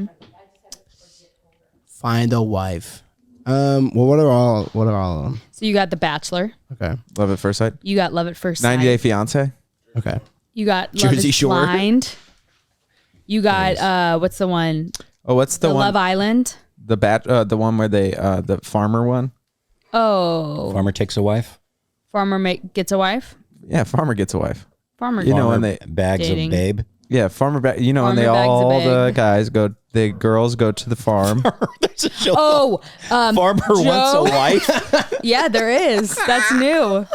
find a wife. Well, what are all of them? So you got The Bachelor. Okay. Love at First Sight? You got Love at First Sight. 90 Day Fiance? Okay. You got Love Jersey is Shore. Blind. You got what's the one? Oh, what's the, The one? Love Island. The one where they the farmer one? Oh, Farmer takes a wife. Farmer gets a wife. Yeah, farmer gets a wife. Farmer. You know Farmer when they bags dating. of babe. Yeah, farmer when Farmer they bags a all the bag. guys go the girls go to the farm. There's a show. Oh, Farmer wants Joe? a wife. yeah, there is. That's new.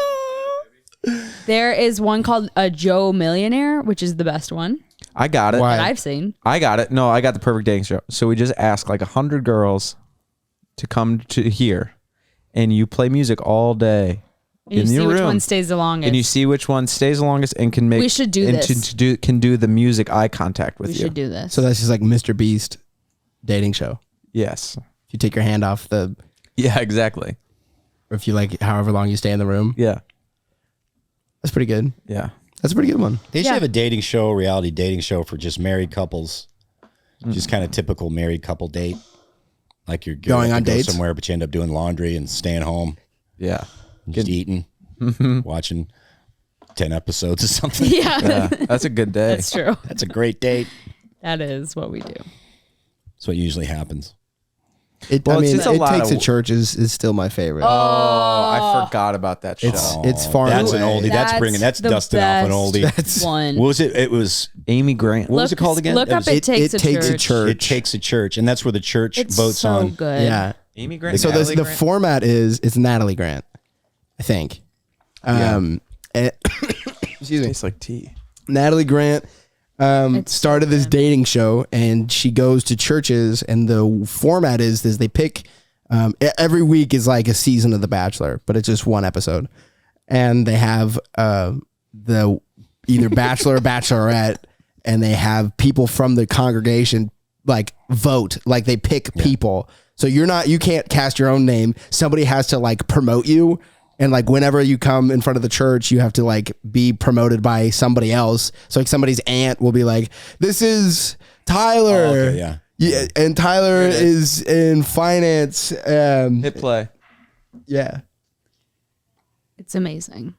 There is one called a Joe Millionaire, which is the best one I got it. Why? that I've seen. I got it. No, I got the perfect dating show. So we just ask like 100 girls to come to here, and you play music all day And you in see your which room, one stays the longest. and you see which one stays the longest and can make. We should do and this. can do the music eye contact with we you. should do this. So that's just like Mr. Beast dating show. Yes. If you take your hand off the, Yeah. Exactly. or if you like, however long you stay in the room, Yeah. that's pretty good. Yeah. That's a pretty good one. They should Yeah. have a dating show, reality dating show for just married couples. Just kind of typical married couple date. Like you're Going on to go dates? somewhere, but you end up doing laundry and staying home, Yeah. just eating, watching 10 episodes or something. Yeah, That's a good day. that's true. That's a great date. That is what we do. That's what usually happens. Well, I mean, it's a It lot Takes of- a Church is still my favorite. Oh, I forgot about that show. It's far That's away. an oldie. That's the dusting off an best oldie. one. What was it? It was Amy Grant. what was it called again? Look up. It takes a church. It takes a church, and that's where the church It's votes so on. good. Yeah. Amy Grant. So Natalie the Grant? format is it's Natalie Grant, I think. And- excuse me. Tastes like tea. Natalie Grant It's started this dating show, and she goes to churches, and the format is they pick every week is like a season of The Bachelor, but it's just one episode, and they have the either bachelor or bachelorette, and they have people from the congregation like vote, like they pick people. So you can't cast your own name. Somebody has to like promote you. And like whenever you come in front of the church, you have to like be promoted by somebody else. So like somebody's aunt will be like, "This is Tyler." Oh, okay, yeah. Yeah, and Tyler is in finance. Hit play. Yeah. It's amazing.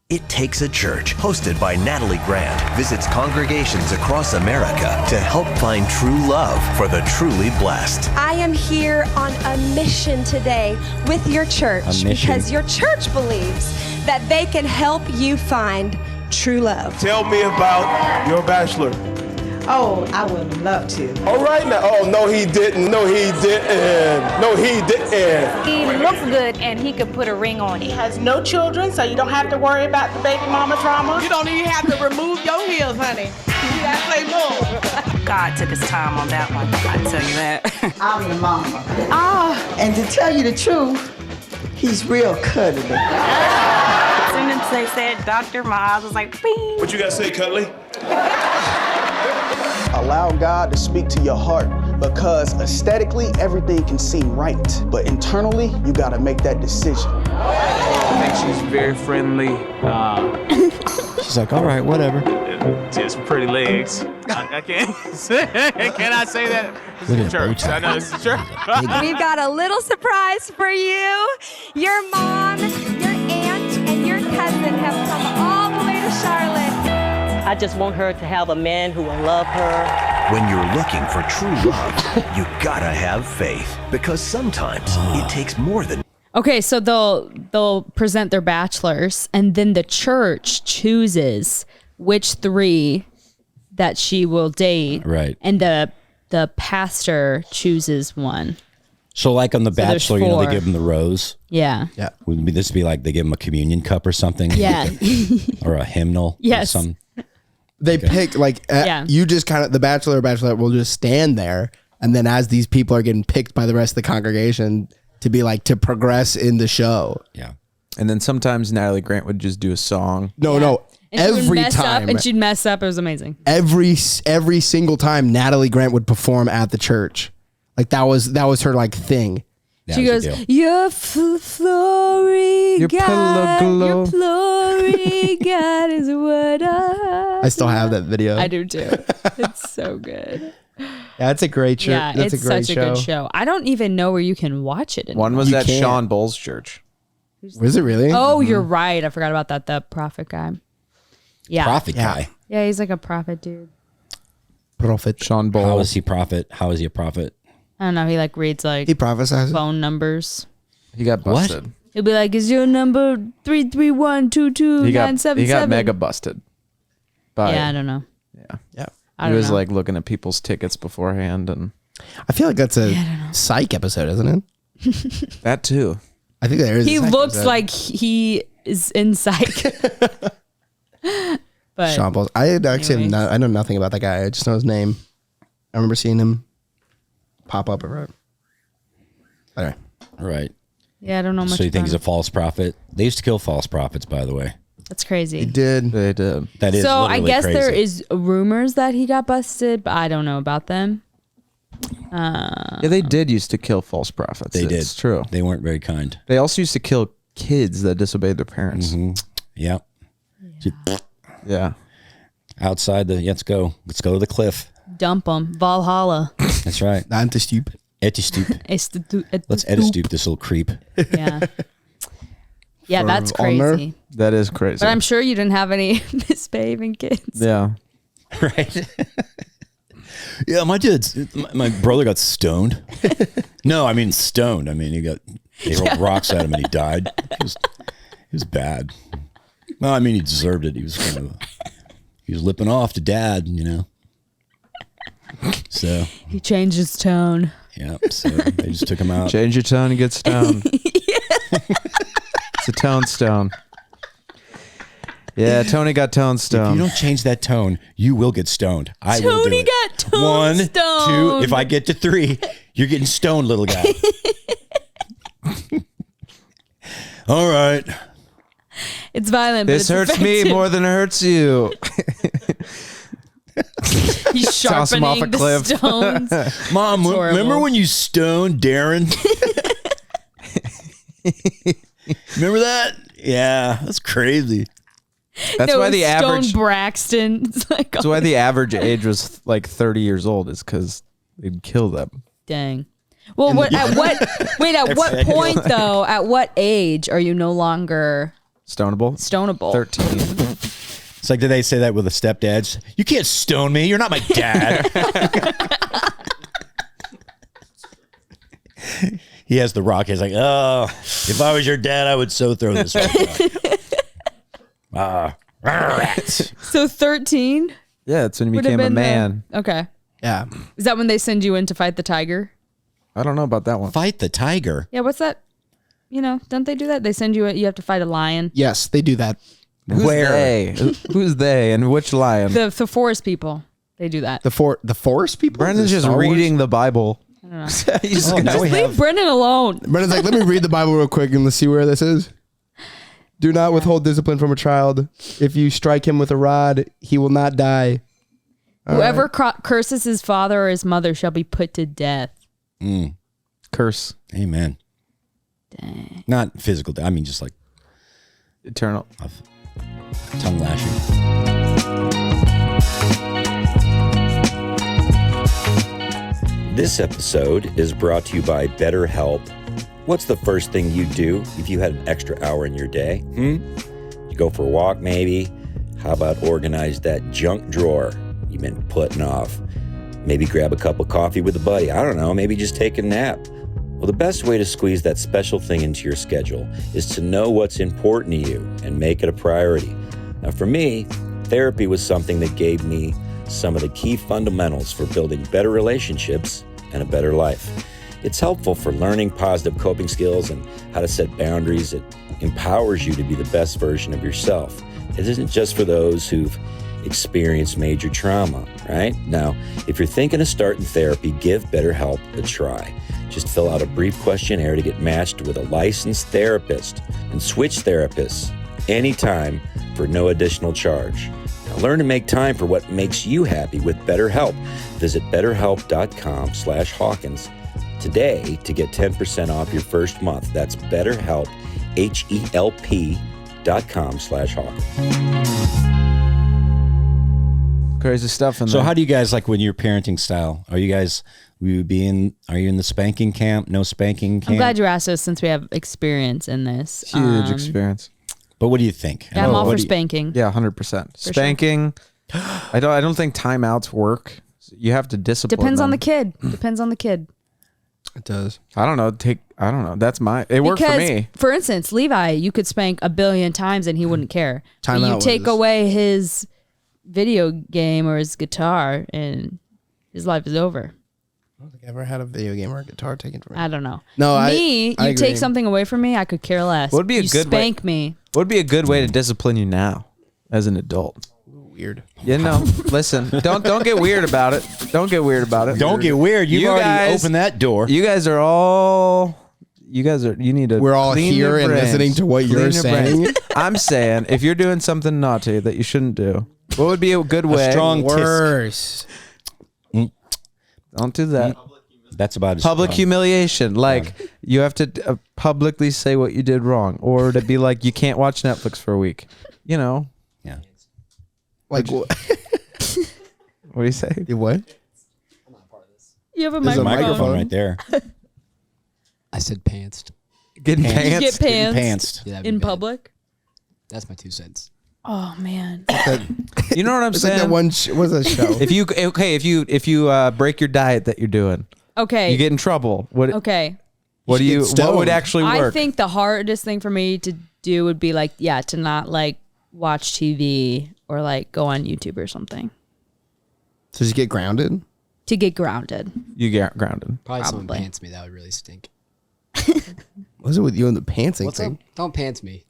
It Takes a Church, hosted by Natalie Grant, visits congregations across America to help find true love for the truly blessed. I am here on a mission today with your church A mission. because your church believes that they can help you find true love. Tell me about your bachelor. Oh, I would love to. All right now. Oh, no, he didn't. No, he didn't. No, he didn't. He looks good and he could put a ring on it. Has no children, so you don't have to worry about the baby mama drama. You don't even have to remove your heels, honey. You gotta say more. God took his time on that one, I tell you that. I'm the mama. And to tell you the truth, he's real cuddly. As soon as they said doctor, my eyes was like, bing. What you got to say, Cutley? Allow God to speak to your heart, because aesthetically, everything can seem right. But internally, you gotta make that decision. I think she's very friendly. She's like, all right, whatever. Just pretty legs. I can't say. Can I say that? This Look is at church. bow tie. I know this is church. We've got a little surprise for you. Your mom, your aunt, and your cousin have come all the way to Charlotte. I just want her to have a man who will love her. When you're looking for true love, you gotta have faith, because sometimes it takes more than. Okay, so they'll present their bachelors, and then the church chooses which 3 that she will date. Right. And the pastor chooses one. So like on The So there's Bachelor, you know, they 4. give them the rose. Yeah. Yeah. Would this be like they give them a communion cup or something? Yeah. Or a hymnal? Yes. Or some. They pick like you just kind of the bachelor or bachelorette will just stand there, and then as these people are getting picked by the rest of the congregation to be like to progress in the show. Yeah. And then sometimes Natalie Grant would just do a song. No, And she would every mess time. up, and she'd mess up. It was amazing. every single time Natalie Grant would perform at the church. Like that was her like thing. She goes, "Your glory, Your God, glow. your glory, God is what I still have that video. I do too. It's so good. Yeah, it's a great show. Yeah, That's it's a great such a good show. I don't even know where you can watch it. One was You at can't. Sean Bull's church. Was it really? Oh, you're right. I forgot about that. The prophet guy. Yeah. Prophet guy. Yeah, he's like a prophet dude. Prophet. Sean Bull. How is he prophet? How is he a prophet? I don't know. He like reads like He prophesies. phone numbers. He got busted. He'll be like, "Is your number 33122 He got 977?" mega busted. By, Yeah, I don't know. Yeah. I He don't was know. like looking at people's tickets beforehand, and I feel like that's a psych episode, isn't it? that too. I think there is. He a psych looks episode. like he is in psych. But Sean Paul. I actually anyways. I know nothing about that guy. I just know his name. I remember seeing him pop up around. Anyway. Right. Yeah, I don't know much. So you think about he's a him. false prophet? They used to kill false prophets, by the way. That's crazy. They did. They did. That is So I literally guess crazy. there is rumors that he got busted, but I don't know about them. Yeah, they did used to kill false prophets. They did. It's true. They weren't very kind. They also used to kill kids that disobeyed their parents. Yeah. Yeah. Outside the let's go to the cliff. Dump him. Valhalla. That's right. Not to stupid. Etty-stoop. Let's Etty-stoop. Etty-stoop this little creep. Yeah. Yeah, For that's honor? crazy. That is crazy. But I'm sure you didn't have any misbehaving kids. Yeah. Right. Yeah, my brother got stoned. No, I mean stoned. I mean they rolled rocks at him and he died. He was bad. Well, I mean he deserved it. He was lipping off to dad, So He changed his tone. yeah, so they just took him out. Change your tone and get stoned. It's a tone stone. Yeah, Tony got tone If stoned. you don't change that tone, you will get stoned. I will do Tony it. got tone 1, 2. stoned. If I get to 3, you're getting stoned, little guy. All right. It's violent. This but hurts it's me effective. more than it hurts you. He's Toss him off sharpening a the cliff. stones. Mom, It's horrible. remember when you stoned Darren? Remember that? Yeah, that's crazy. That's No, why it the was average. Stone Braxton. It's like, That's why the average age was like 30 years old. Is because they'd kill them. dang. Well, at what point though? At what age are you no longer Stonable. 13. It's like, did they say that with the stepdads? You can't stone me. You're not my dad. He has the rock. He's like, oh, if I was your dad, I would so throw this rock. So 13? Yeah, that's when you Would have became a been man. Okay. Yeah. Is that when they send you in to fight the tiger? I don't know about that one. Fight the tiger. Yeah, what's that? Don't they do that? They send you, you have to fight a lion. Yes, they do that. Who's they? Who's they and which lion? The forest people, they do that. The forest people? Brendan's The just Star Wars? reading the Bible. I don't know. He's Oh, now we Leave have. Brendan alone. Brendan's like, let me read the Bible real quick and let's see where this is. Do not withhold discipline from a child. If you strike him with a rod, he will not die. Whoever curses his father or his mother shall be put to death. Curse. Amen. Dang. Not physical. I mean, just like Eternal. tongue lashing. This episode is brought to you by BetterHelp. What's the first thing you'd do if you had an extra hour in your day? You go for a walk, maybe? How about organize that junk drawer you've been putting off? Maybe grab a cup of coffee with a buddy. I don't know, maybe just take a nap. Well, the best way to squeeze that special thing into your schedule is to know what's important to you and make it a priority. Now, for me, therapy was something that gave me some of the key fundamentals for building better relationships and a better life. It's helpful for learning positive coping skills and how to set boundaries. It empowers you to be the best version of yourself. It isn't just for those who've experienced major trauma, right? Now, if you're thinking of starting therapy, give BetterHelp a try. Just fill out a brief questionnaire to get matched with a licensed therapist and switch therapists anytime for no additional charge. Now, learn to make time for what makes you happy with BetterHelp. Visit betterhelp.com/Hawkins today to get 10% off your first month. That's BetterHelp, HELP.com/Hawkins. Crazy stuff in So there. how do you guys like when your parenting style? Are you in the spanking camp? No spanking camp? I'm glad you asked us since we have experience in this. Huge experience. But what do you think? Yeah, I'm all What for do you- spanking. Yeah, 100%. Spanking. I don't think timeouts work. You have to discipline. Depends on them. the kid. Depends on the kid. It does. I don't know. That's it worked for me. For instance, Levi, you could spank a billion times and he wouldn't care. But you Timeout take was- away his video game or his guitar and his life is over. I don't think I ever had a video game or a guitar taken from me. I don't know. No, I I you agree. take something away from me, I could care less. What would be a you good way- spank me. What would be a good way to discipline you now as an adult? Weird. You know, listen, don't get weird about it. Don't get weird about it. Don't get weird. You've You already guys- opened that door. You need to. We're all clean here your and brains. listening to what Clean you're your saying. brains. I'm saying if you're doing something naughty that you shouldn't do, what would be a good way? strong Worse. Don't do that. That's about as Public strong. humiliation. Like you have to publicly say what you did wrong, or to be like you can't watch Netflix for a week. You know. Yeah. Like what? What do you say? What? You have a There's a microphone. microphone right there. I said pantsed. Getting You pants. get pants Pantsed. Yeah, that'd be in bad. public. That's my 2 cents. Oh man. You know what I'm It's saying? like that one. What's that show? if you break your diet that you're doing, Okay. you get in trouble. What? Okay. What do You you? should get What would stoned. actually work? I think the hardest thing for me to do would be like, to not like watch TV or like go on YouTube or something. So just get grounded. To get grounded. You get grounded. Probably someone Probably. pants me. That would really stink. What's it with you and the pantsing What's thing? up? Don't pants me.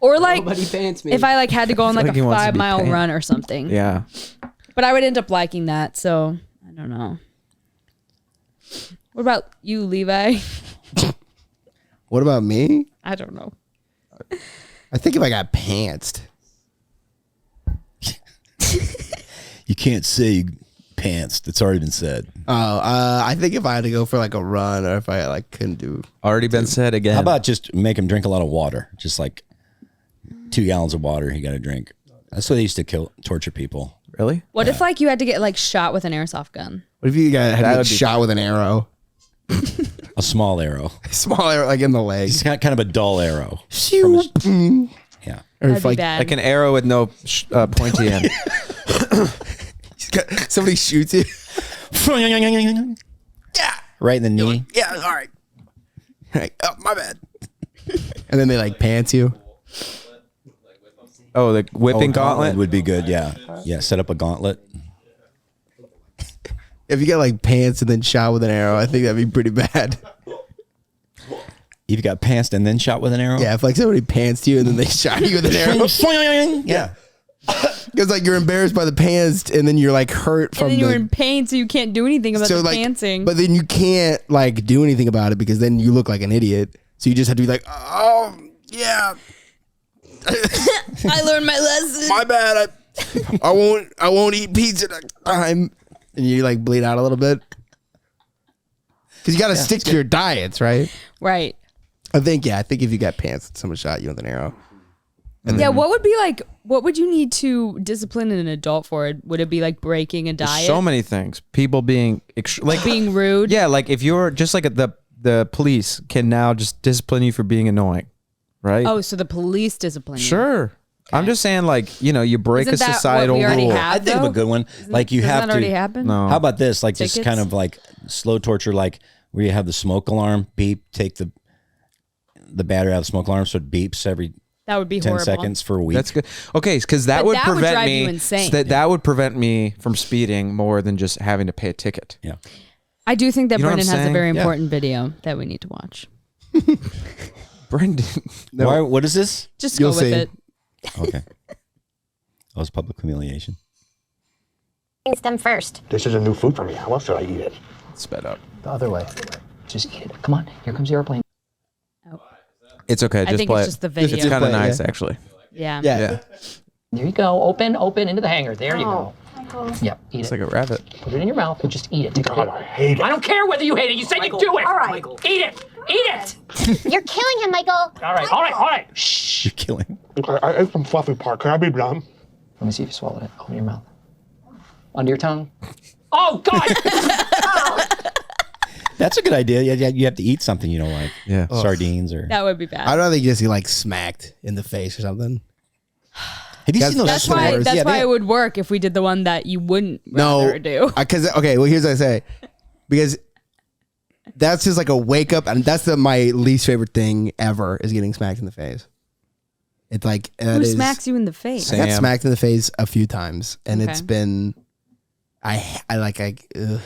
Or like Nobody pants me. if I like had to go on like like a he wants to be 5-mile panned. run or something. Yeah. But I would end up liking that, so I don't know. What about you, Levi? What about me? I don't know. I think if I got pantsed. You can't say pantsed. It's already been said. I think if I had to go for like a run, or if I like couldn't do. Already been said again. How about just make him drink a lot of water? Just like 2 gallons of water he got to drink. That's what they used to torture people. Really? What if like you had to get like shot with an airsoft gun? What if you got had That to would get be- shot with an arrow? A small arrow. Small arrow, like in the leg. It's kind of a dull arrow. Yeah. Or That'd if be like bad. like an arrow with no pointy end? somebody shoots you. Right in the knee. Yeah, all right. Like, oh, my bad. And then they like pants you. Oh, the whipping Oh, gauntlet. would be good. Yeah. Yeah. Set up a gauntlet. If you got like pants and then shot with an arrow, I think that'd be pretty bad. If you got pantsed and then shot with an arrow? Yeah, if like somebody pantsed you and then they shot you with an arrow. Yeah. Because like you're embarrassed by the pants and then you're like hurt from And then you're the. in pain, so you can't do anything about the like, pantsing. but then you can't like do anything about it because then you look like an idiot. So you just have to be like, oh yeah, I learned my lesson. my bad. I won't eat pizza next time. And you like bleed out a little bit because you got to stick to your diets, right? Right. I think if you got pants, someone shot you with an arrow. And Yeah, then- what would be like, what would you need to discipline an adult for? Would it be like breaking a diet? So many things. People being like being rude? Yeah, like if you're just like the police can now just discipline you for being annoying, right? Oh, so the police discipline you. Sure. I'm just saying, like, you know, you break Isn't a that what societal we already rule. have, I think of though? a good one. Like you doesn't have that to. already happen? No. How about this? Like just Tickets? kind of like slow torture, like where you have the smoke alarm beep, take the battery out of the smoke alarm so it beeps every That would be 10 horrible. seconds for a week. That's good. Okay, because that But would that would prevent drive me. you insane. That would prevent me from speeding more than just having to pay a ticket. Yeah. I do think that You know what Brendan I'm has a saying? very Yeah. important video that we need to watch. Brendan. Why, what is this? Just You'll go with see. it. Okay. That was public humiliation. Them first. This is a new food for me. How else should I eat it? Sped up. The other way. Just eat it. Come on. Here comes the airplane. It's okay. I Just think play it's it. just the video. It's kind play of it, nice, yeah. actually. Yeah. Yeah. There you go. Open into the hangar. There you go. Michael. Yep. Eat It's it. like a rabbit. Put it in your mouth and just eat it. God, I hate it. I don't care whether you hate it. You said you do it. All right. Eat it. Eat it. You're killing him, Michael. All right. All right. All right. Shh. You're killing. I ate some fluffy part. Can I be done? Let me see if you swallowed it. Open your mouth. Under your tongue. Oh God. That's a good idea. Yeah, you have to eat something you don't like. Yeah. Sardines or. That would be bad. I'd rather just get like smacked in the face or something. Have you seen those? That's the why. worst. That's Yeah, why they- it would work if we did the one that you wouldn't rather do. Because okay, well here's what I say, because that's just like a wake up, and that's my least favorite thing ever is getting smacked in the face. It's like Who smacks you in the face? I got Sam. smacked in the face a few times, and Okay. it's been ugh.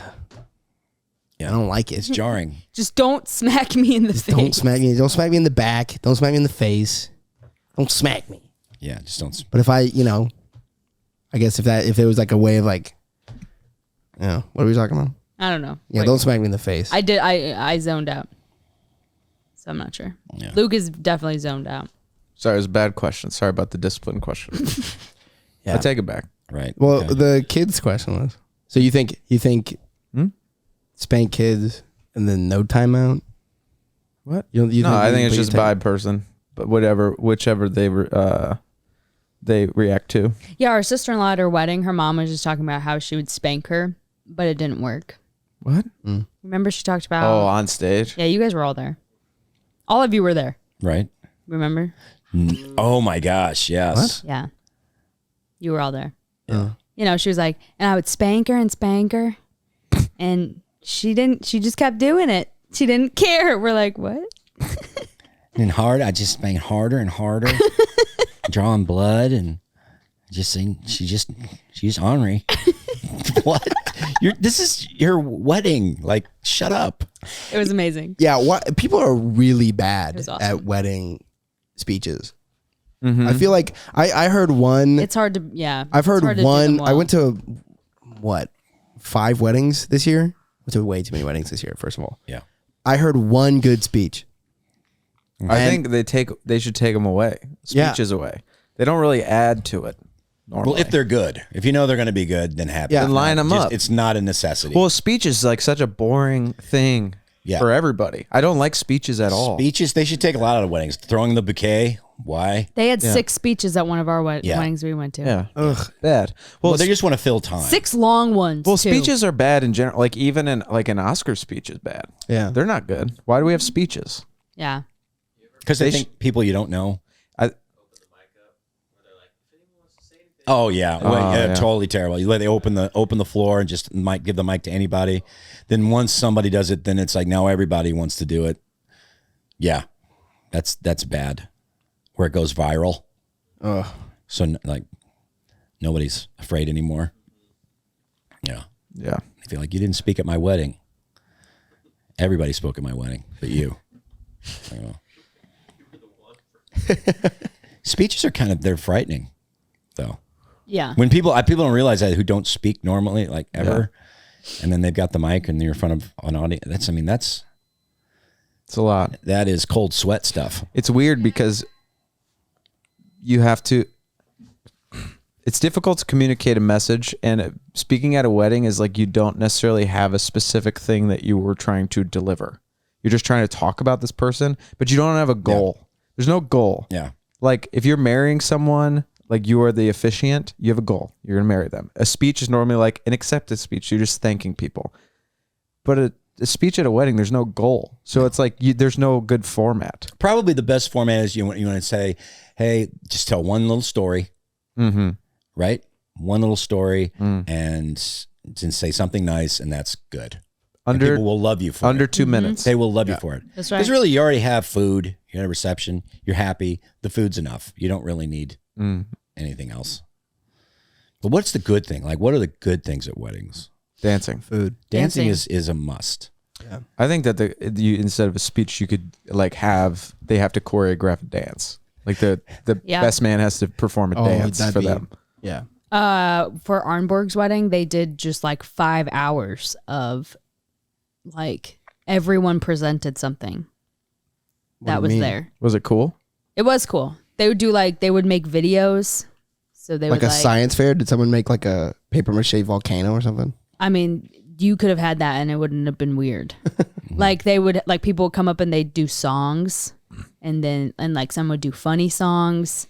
Yeah. I don't like it. It's jarring. Just don't smack me in the face. Don't smack me. Don't smack me in the back. Don't smack me in the face. Don't smack me. Yeah, just don't. But if I, I guess if it was like a way of like, what are we talking about? I don't know. Yeah, Wait. don't smack me in the face. I did. I zoned out. So I'm not sure. Yeah. Luke is definitely zoned out. Sorry, it was a bad question. Sorry about the discipline question. Yeah. I take it back. Right. Well, Okay. the kids question was. So you think spank kids and then no timeout? What? You No, I think it's but you just take- by person, but whichever they react to. Yeah, our sister-in-law at her wedding, her mom was just talking about how she would spank her, but it didn't work. What? Remember she talked about? Oh, on stage. Yeah, you guys were all there. All of you were there. Right. Remember? Oh my gosh. Yes. Yeah. You were all there. Yeah. You know, she was like, and I would spank her and spank her. And she just kept doing it. She didn't care. We're like, what? And hard, I just bang harder and harder, drawing blood, and just saying she's ornery. What? This is your wedding. Like, shut up. It was amazing. Yeah, people are really bad awesome. at wedding speeches. I feel like I heard one. It's hard to, yeah. I've heard it's hard to do one. them well. I went to 5 weddings this year. Went to way too many weddings this year. First of all, yeah. I heard one good speech. I think they should take them away. Speeches away. They don't really add to it. Normally. Well, if they're good, if you know they're going to be good, then have then line them up. It's not a necessity. Well, speech is like such a boring thing for everybody. I don't like speeches at all. Speeches, they should take a lot out of weddings. Throwing the bouquet, why? They had 6 speeches at one of our weddings we went to. Yeah. Ugh, bad. Well, they just want to fill time. 6 long ones. Well, too. speeches are bad in general. Like even in like an Oscar speech is bad. Yeah. They're not good. Why do we have speeches? Yeah. Because they think people you don't know. Oh yeah, totally terrible. You let they open the floor and just might give the mic to anybody. Then once somebody does it, then it's like now everybody wants to do it. Yeah, that's bad. Where it goes viral. So like nobody's afraid anymore. Yeah. Yeah. I feel like you didn't speak at my wedding. Everybody spoke at my wedding, but you. I don't know. Speeches are they're frightening, though. Yeah. When people don't realize that, who don't speak normally, like ever, and then they've got the mic and you're in front of an audience. That's it's a lot. That is cold sweat stuff. It's weird because you have to. It's difficult to communicate a message, and speaking at a wedding is like you don't necessarily have a specific thing that you were trying to deliver. You're just trying to talk about this person, but you don't have a goal. Yeah. There's no goal. Yeah. Like if you're marrying someone, like you are the officiant, you have a goal. You're going to marry them. A speech is normally like an acceptance speech. You're just thanking people. But a speech at a wedding, there's no goal. So it's like there's no good format. Probably the best format is you want to say, hey, just tell one little story. Mm-hmm. Right? One little story and say something nice, and that's good. People will love you for under it. 2 minutes. They will love you for it. That's right. Because really, you already have food. You had a reception. You're happy. The food's enough. You don't really need anything else. But what's the good thing? Like, what are the good things at weddings? Dancing. Food. Dancing is a must. Yeah. I think that instead of a speech, you could like they have to choreograph a dance. Like the best man has to perform a dance for them. Yeah. For Arnborg's wedding, they did just like 5 hours of like everyone presented something that was there. Was it cool? It was cool. They would make videos. So they like would a science fair. Did someone make like a paper mache volcano or something? I mean, you could have had that and it wouldn't have been weird. Like people would come up and they'd do songs and like some would do funny songs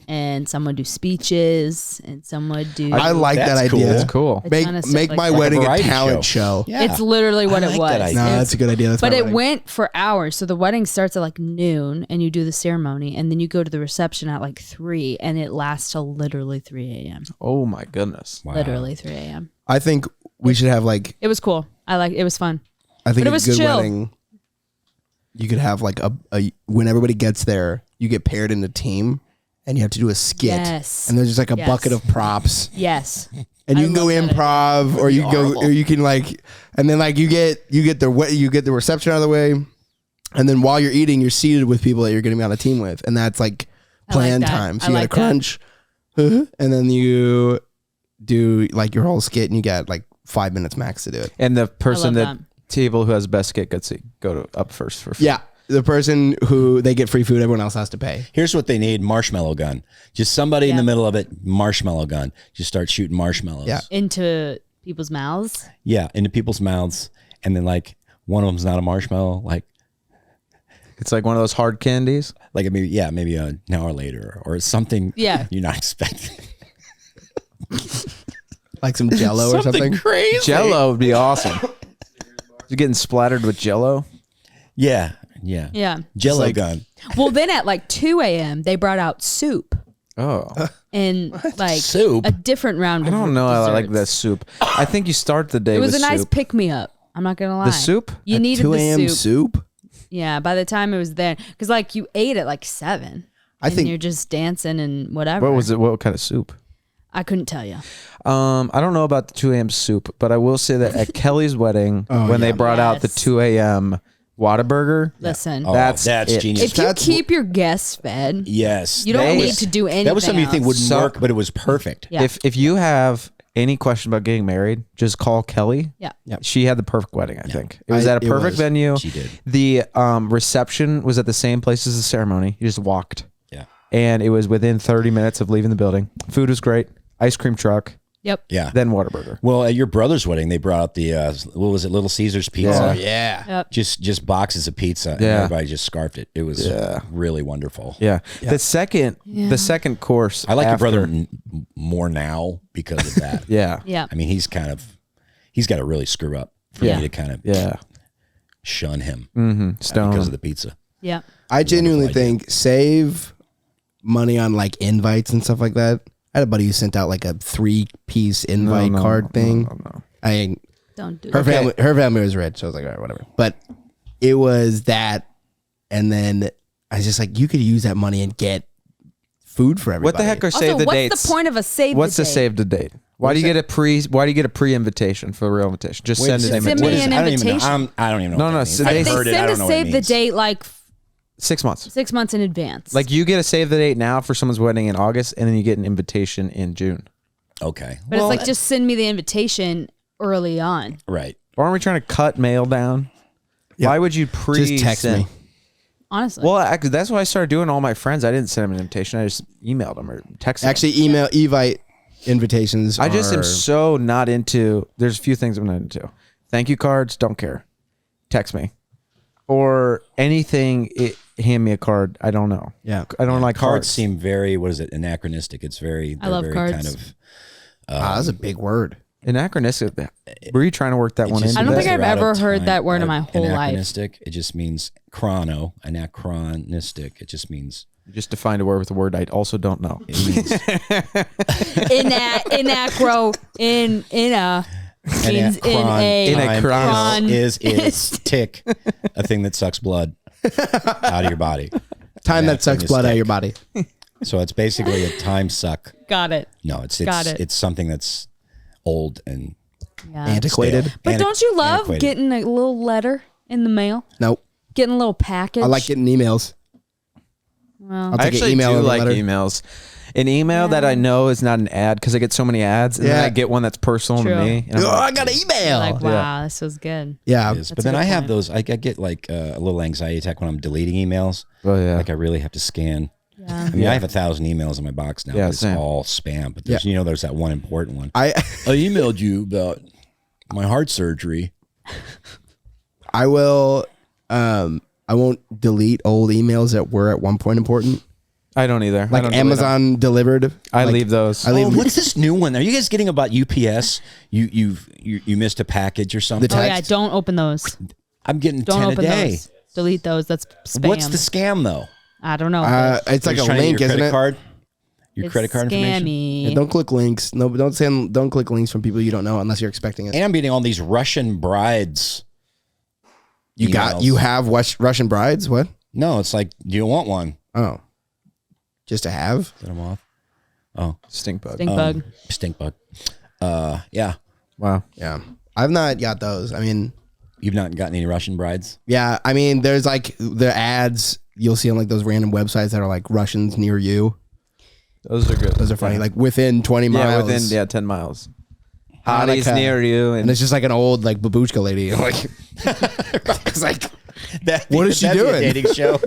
and some would do speeches and some would do. I like that idea. Cool. That's cool. Make my wedding a talent show. Yeah. It's literally what it was. No, that's a good idea. But it went for hours. So the wedding starts at like noon and you do the ceremony and then you go to the reception at like 3 and it lasts till literally 3 a.m. Oh my goodness. Wow. Literally 3 a.m. I think we should have like. It was cool. It was fun. I think but it a was good chill. wedding. You could have like a when everybody gets there, you get paired in a team. And you have to do a skit. Yes. And there's just like a bucket of props. Yes. And you can go improv or you go or you can like and then like you get the reception out of the way. And then while you're eating, you're seated with people that you're going to be on a team with. And that's like planned time. So you got to crunch. And then you do like your whole skit and you got like 5 minutes max to do it. And the person table who has the best skit gets to go up first for free. Yeah. The person who they get free food, everyone else has to pay. Here's what they need: marshmallow gun. Just somebody in the middle of it, marshmallow gun. Just start shooting marshmallows. Yeah. Into people's mouths. Yeah, into people's mouths, and then like one of them's not a marshmallow. Like it's like one of those hard candies. Like maybe an hour later or something. Yeah. You're not expecting. Like some Jello or something crazy. Jello would be awesome. You're getting splattered with Jello. Yeah. Yeah. Jello like- gun. Well, then at like 2 a.m., they brought out soup Oh, and like Soup? a different round I of don't know. I like desserts. that soup. I think you start the day It was with a nice soup. pick me up. I'm not gonna lie. The soup? You needed 2 the a.m. soup. soup. Yeah. By the time it was there, because like you ate at like 7. I and think- you're just dancing and whatever. What was it? What kind of soup? I couldn't tell you. I don't know about the 2 a.m. soup, but I will say that at Kelly's wedding, when they brought out the Yes. 2 a.m. Whataburger, Listen, Oh, that's it. genius. if you keep your guests fed, Yes. you don't that need was- to do anything. That was something you think else. wouldn't work, but it was perfect. Yeah. If you have any question about getting married, just call Kelly. Yeah. She had the perfect wedding, I think. It was It at a perfect was. venue. She did. The reception was at the same place as the ceremony. You just walked. Yeah. And it was within 30 minutes of leaving the building. Food was great. Ice cream truck. Yep. Yeah. Then Whataburger. Well, at your brother's wedding, they brought out the what was it, Little Caesars pizza? Yeah. Yep. Just boxes of pizza, and Yeah. everybody just scarfed it. It was really wonderful. Yeah. The second course. I like your after- brother more now because of that. Yeah. Yeah. I mean, he's got to really screw up for Yeah. me to kind of shun him Stone. because of the pizza. Yeah. I genuinely Wonderful idea. think save money on like invites and stuff like that. I had a buddy who sent out like a 3-piece invite card thing. No. I Don't do her that. family was rich, so I was like, all right, whatever. But it was that, and then I was just like, you could use that money and get food for everybody. What the heck are Also, save the what's dates? the point of a save? What's the the date? save the date? Why do you get a pre invitation for a real invitation? Just Wait send a an second. Send invitation. me an I don't even know. invitation. I don't even know. No, what no, that so means. they I've They heard it. I send a don't know what it save the means. date like 6 months. 6 months in advance. Like you get a save the date now for someone's wedding in August, and then you get an invitation in June. Okay. but it's like just send me the invitation early on. Right. Why aren't we trying to cut mail down? Yeah. Why would you Just text me. Honestly. Well, that's what I started doing. All my friends, I didn't send them an invitation. I just emailed them or texted them. Actually, email Evite invitations. I just are- am so not into. There's a few things I'm not into. Thank you cards, don't care. Text me, or anything. Hand me a card. I don't know. Yeah. I don't like Cards cards. seem very, what is it, anachronistic. It's very, I love very cards. kind of. that's a big word. Anachronistic. Were you trying to work that one in? just I don't means think I've they're out ever of heard time. that word in my whole life. Anachronistic. It just means anachronistic. It just means. You just defined a word with a word I also don't know. It means Inacro in a means in a Anachron Anachron. is tick, a thing that sucks blood out of your body. Time that sucks blood out of your body. So it's basically a time suck. Got it. No, it's Got it. it's something that's old and Yeah. Antiquated. stale. But don't you love Antiquated. getting a little letter in the mail? Nope. Getting a little package? I like getting emails. Well, I'll I take an actually email do over a like letter. emails. An email that I know is not an ad because I get so many ads, and then Yeah. I get one that's personal True. to me. And I'm Oh, like, I got an email. like, wow, this was good. Yeah. It is. That's But a then good I have point. those. I get like a little anxiety attack when I'm deleting emails. oh yeah. Like I really have to scan. Yeah. I mean, I have 1,000 emails in my box now. Yeah, but it's same. all spam. But there's, there's that one important one. I emailed you about my heart surgery. I will. I won't delete old emails that were at one point important. I don't either. I Like don't delete them. Amazon delivered. I Like, leave those. I leave. What's this new one? Are you guys getting about UPS? You missed a package or something? Oh yeah, don't open those. I'm getting Don't 10 a open day. those. Delete those. That's spam. What's the scam though? I don't know. It's like You're a trying to get link, your isn't credit it? card? Your It's credit card information? scammy. Yeah, don't click links. No, don't click links from people you don't know unless you're expecting it. And I'm getting all these Russian brides. You emails. have Russian brides? What? No, it's like, do you want one? Oh, just to have? Set them off. Oh, Stink bug. Stink bug. Stink bug. Yeah. Wow. Yeah, I've not got those. I mean, You've not gotten any Russian brides? yeah, I mean, there's like the ads you'll see on like those random websites that are like Russians near you. Those are good. Those are funny. Like within 20 miles. Yeah, within 10 miles. Like, Hotties near you, and it's just like an old like babushka lady. I'm like, it's like, what is she That'd be a doing? dating show.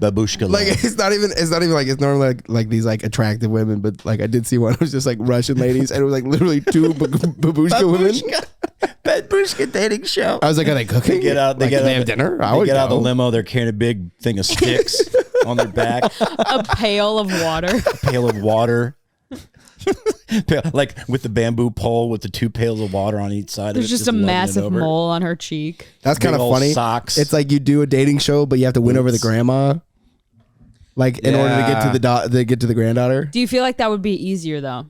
Babushka. Like love. it's not even like it's normally like these like attractive women, but like I did see one. It was just like Russian ladies, and it was like literally two babushka women. Babushka dating show. I was like, are they cooking? They get out. They Like, get do out. they have dinner. I They would get out of the go. limo. They're carrying a big thing of sticks on their back, A pail of water. pail of water. Like with the bamboo pole with the 2 pails of water on each side. There's of it, just a lugging it massive over. mole on her cheek. That's kind Big of old funny. socks. It's like you do a dating show, but you have to win over the grandma. Like in order to get to the granddaughter. Do you feel like that would be easier though?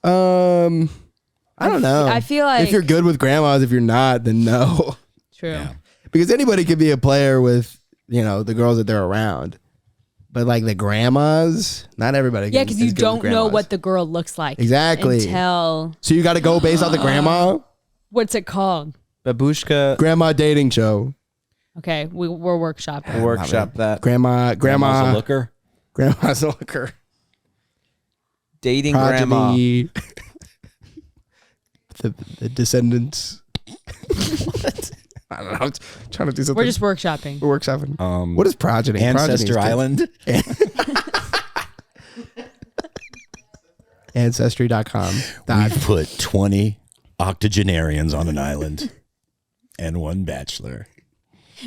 I don't know. I feel like if you're good with grandmas, if you're not, then no. True. Because anybody could be a player with, the girls that they're around. But like the grandmas, not everybody. Yeah, because you don't know what the girl looks like. Exactly. Until So you got to go based on the grandma. What's it called? Babushka. Grandma dating show. Okay, we're workshopping. Workshop that. Grandma's a looker. Grandma's a looker. Dating Progeny. grandma. the descendants. What? I don't know. I'm trying to do something. We're just workshopping. We're workshopping. What is progeny? Ancestor Island. Ancestry.com. We've put 20 octogenarians on an island and 1 bachelor.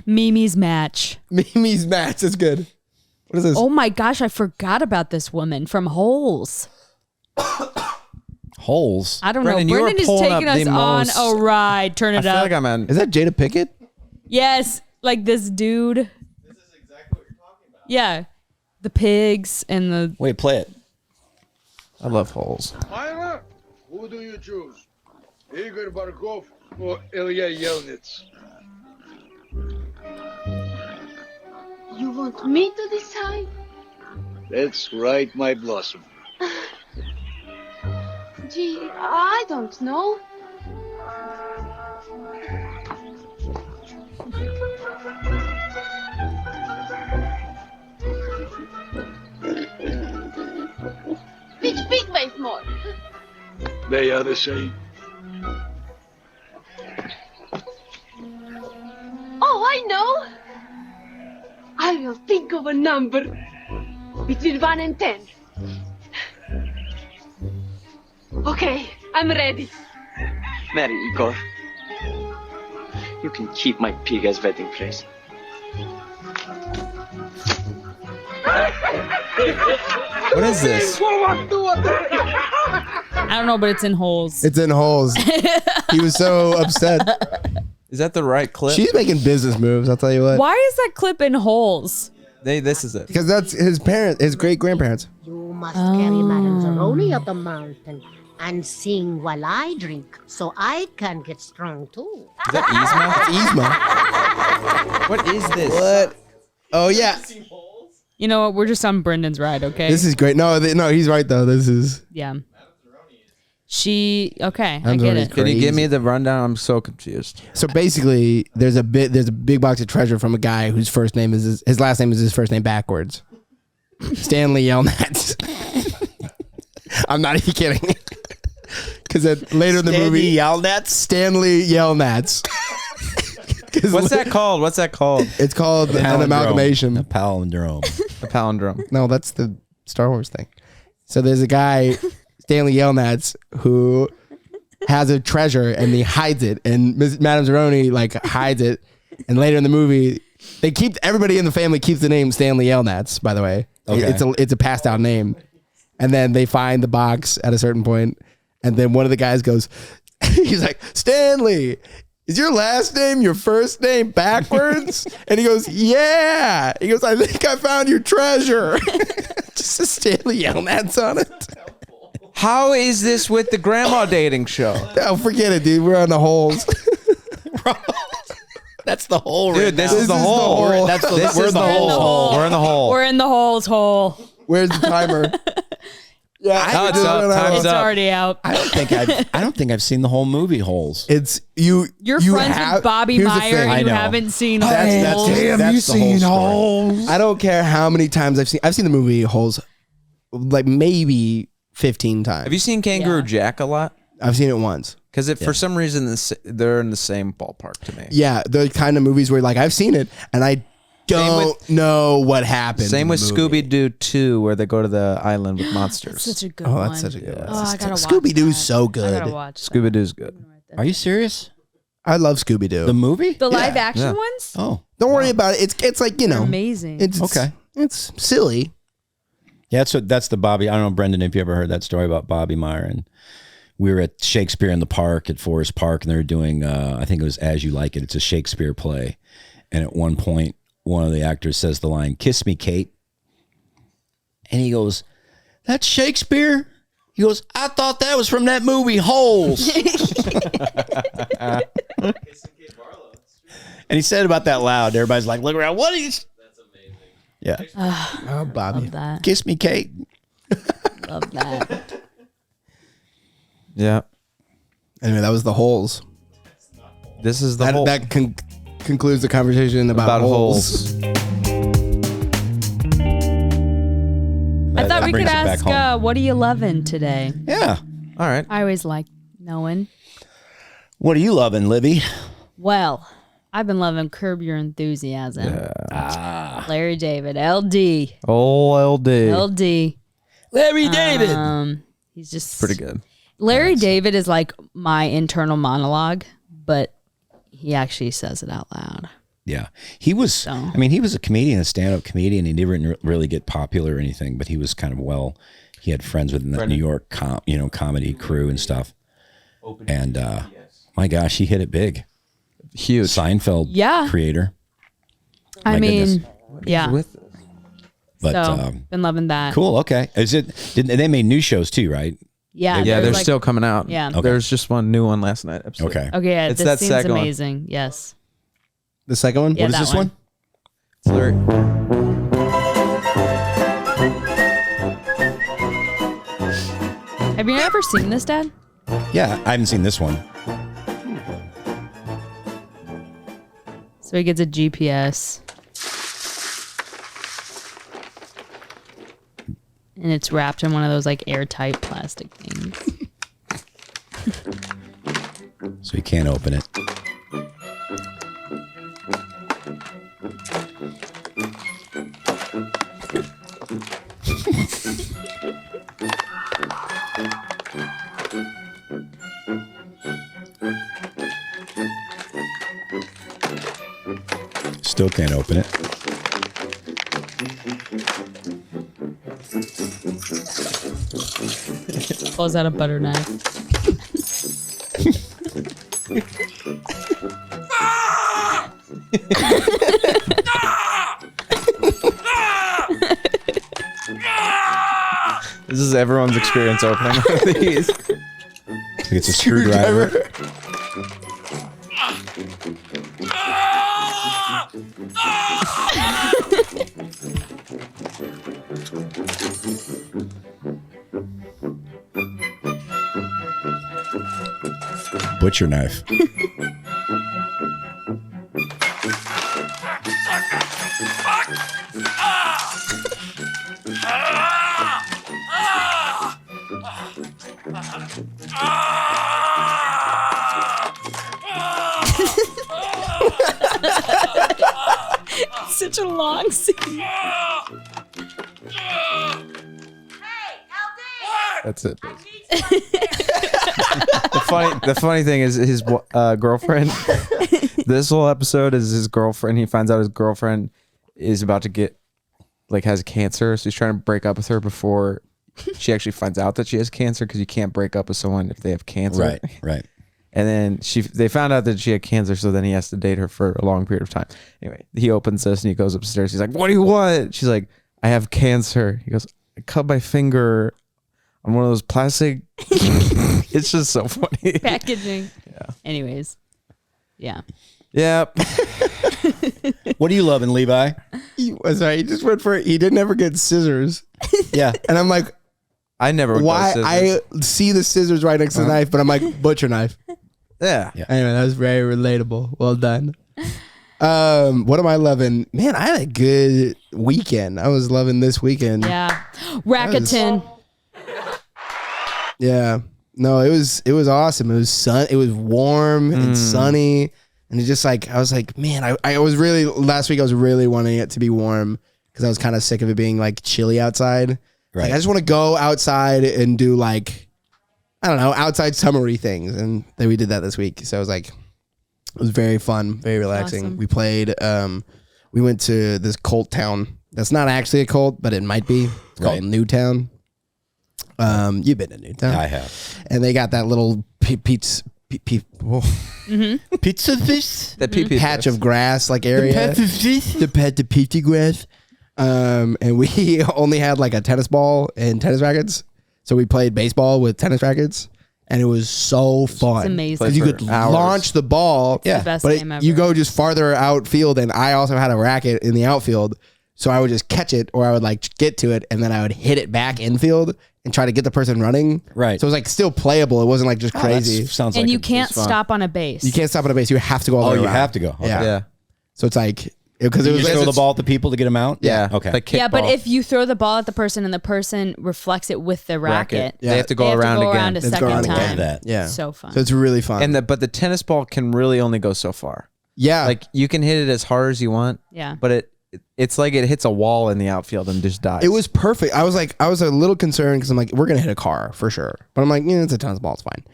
Mimi's match. Mimi's match is good. What is this? Oh my gosh, I forgot about this woman from Holes. Holes? I don't Brendan, know. you are Brendan is pulling taking up us the on most- a ride. Turn it I feel up. like I'm on. Is that Jada Pickett? Yes, like this dude. This is exactly what you're talking about. Yeah, the pigs and the. Wait, play it. I love Holes. Myra, who do you choose? Igor Barkov or Ilya Yelnats? You want me to decide? That's right, my blossom. Gee, I don't know. Which pig weighs more? They are the same. Oh, I know. I will think of a number between 1 and 10. Okay, I'm ready. Mary Igor, you can keep my pig as wedding place. What is this? I don't know, but it's in Holes. It's in Holes. He was so upset. Is that the right clip? She's making business moves. I'll tell you what. Why is that clip in Holes? This is it. Because that's his parents, his great grandparents. You must carry Madame Zeroni up the mountain and sing while I drink, so I can get strong too. Is that Yzma? What is this? What? Oh yeah. You know what? We're just on Brendan's ride, okay? This is great. No, he's right though. This is. Yeah. Okay, I Madame get Zeroni's it. Can you give crazy. me the rundown? I'm so confused. So basically, there's a big box of treasure from a guy whose first name is his last name is his first name backwards. Stanley Yelnats. I'm not even kidding. Because later in the movie, Stanley Yelnats. What's that called? What's that called? It's called an amalgamation. A palindrome. A palindrome. No, that's the Star Wars thing. So there's a guy, Stanley Yelnats, who has a treasure and he hides it, and Madame Zeroni hides it. And later in the movie, everybody in the family keeps the name Stanley Yelnats. By the way, Okay. it's a passed down name. And then they find the box at a certain point, and then one of the guys goes, he's like, Stanley, is your last name your first name backwards? And he goes, yeah. He goes, I think I found your treasure. Just a Stanley Yelnats on it. How is this with the grandma dating show? Oh, forget it, dude. We're on the Holes. That's the hole, dude. right This now. is the hole. We're in the hole. We're in the hole. We're in the Holes hole. Where's the timer? Yeah, it's up. Time's It's up. already out. I don't think I've seen the whole movie Holes. It's you. You're you friends have- with Bobby here's the Meyer thing. I and you know. haven't seen That's- Holes. Damn, that's you the whole seen story. Holes? I don't care how many times I've seen the movie Holes, like maybe 15 times. Have you seen Kangaroo Jack a lot? I've seen it once. Because for some reason they're in the same ballpark to me. Yeah, the kind of movies where I've seen it and I don't know what happened. Same in with the movie. Scooby-Doo 2, where they go to the island with monsters. Such a good Oh, one. that's such a good one. Oh, I gotta watch Scooby Doo's that. so I good. gotta watch. Scooby-Doo's good. Are you serious? I love Scooby Doo. The movie? The live action Yeah. ones? Oh, Don't worry about it. It's like They're amazing. It's Okay. It's silly. Yeah, that's the Bobby. I don't know, Brendan, if you ever heard that story about Bobby Meyer. And we were at Shakespeare in the Park at Forest Park, and they were doing, I think it was As You Like It. It's a Shakespeare play. And at one point, one of the actors says the line, "Kiss me, Kate." And he goes, "That's Shakespeare?" He goes, "I thought that was from that movie Holes." And he said about that loud. Everybody's like, look around. What is? That's amazing. Yeah. Oh, Bobby. Love that. Kiss me, Kate. Love that. Yeah. Anyway, that was the holes. This is the hole. That concludes the conversation about holes. I thought we could ask, what are you loving today? Yeah. All right. I always like knowing. What are you loving, Livy? Well, I've been loving Curb Your Enthusiasm. Yeah. Larry David, LD. Oh, LD. LD. Larry David. He's just pretty good. Larry David is like my internal monologue, but he actually says it out loud. Yeah. He was, I mean, he was a comedian, a stand-up comedian. He didn't really get popular or anything, but he was kind of he had friends within the New York comedy crew and stuff. And my gosh, he hit it big. Huge. Seinfeld creator. I mean, yeah. But so, been loving that. Cool. Okay. They made new shows too, right? Yeah. They're still coming out. Yeah. Okay. There's just one new one last night. Episode. Okay. Okay. Yeah, it's this that seems second amazing. Yes. The second one? Yeah, what is this one? It's Larry. Have you ever seen this, Dad? Yeah, I haven't seen this one. So he gets a GPS. And it's wrapped in one of those like airtight plastic things. So you can't open it. Still can't open it. Pulls out a butter knife. This is everyone's experience opening one of these. It's a screwdriver. Butcher knife. Such a long scene. That's it. The funny thing is his girlfriend. This whole episode is his girlfriend. He finds out his girlfriend is about to has cancer, so he's trying to break up with her before she actually finds out that she has cancer, because you can't break up with someone if they have cancer. Right. And then they found out that she had cancer, so then he has to date her for a long period of time. Anyway, he opens this and he goes upstairs. He's like, "What do you want?" She's like, "I have cancer." He goes, "I cut my finger on one of those plastic." It's just so funny. Packaging. Yeah. Anyways. Yeah. Yep. What are you loving, Levi? He just went for it. He didn't ever get scissors. Yeah. And I'm like, I never would why? go I see the scissors right next to the knife, but I'm like, butcher knife. Yeah. Anyway, that was very relatable. Well done. What am I loving? Man, I had a good weekend. I was loving this weekend. Yeah. Rakuten. Yeah. No, it was awesome. It was warm and sunny. And it's just like, I was like, man, I was really, last week I was really wanting it to be warm because I was kind of sick of it being like chilly outside. Right. Like, I just want to go outside and do like, I don't know, outside summery things. And then we did that this week. So I was like, it was very fun, very relaxing. Awesome. We played, we went to this cult town that's not actually a cult, but it might be. It's called Newtown. You've been to Newtown. I have. And they got that little pizza fish, that patch of grass like area. The pizza grass. And we only had like a tennis ball and tennis rackets. So we played baseball with tennis rackets. And it was so fun. It's amazing. Because you could launch the ball. It's the best but game ever. you go just farther outfield. And I also had a racket in the outfield. So I would just catch it, or I would like get to it, and then I would hit it back infield and try to get the person running. Right. So it was like still playable. It wasn't like just crazy. Sounds And like you can't stop on a base. You can't stop at a base. You have to go all the way you around. have to go. Okay. Yeah. So it's like, because it You was just like, throw the ball at the people to get them out? Yeah. Okay. Like Yeah, but kickball. if you throw the ball at the person and the person reflects it with the racket, They have to go around again. a Let's go second around time. again. that. Yeah. So fun. So it's really fun. And but the tennis ball can really only go so far. Yeah. Like you can hit it as hard as you want. Yeah. But it's like it hits a wall in the outfield and just dies. It was perfect. I was a little concerned because I'm like, we're going to hit a car for sure. But I'm like, yeah, it's a tennis ball. It's fine.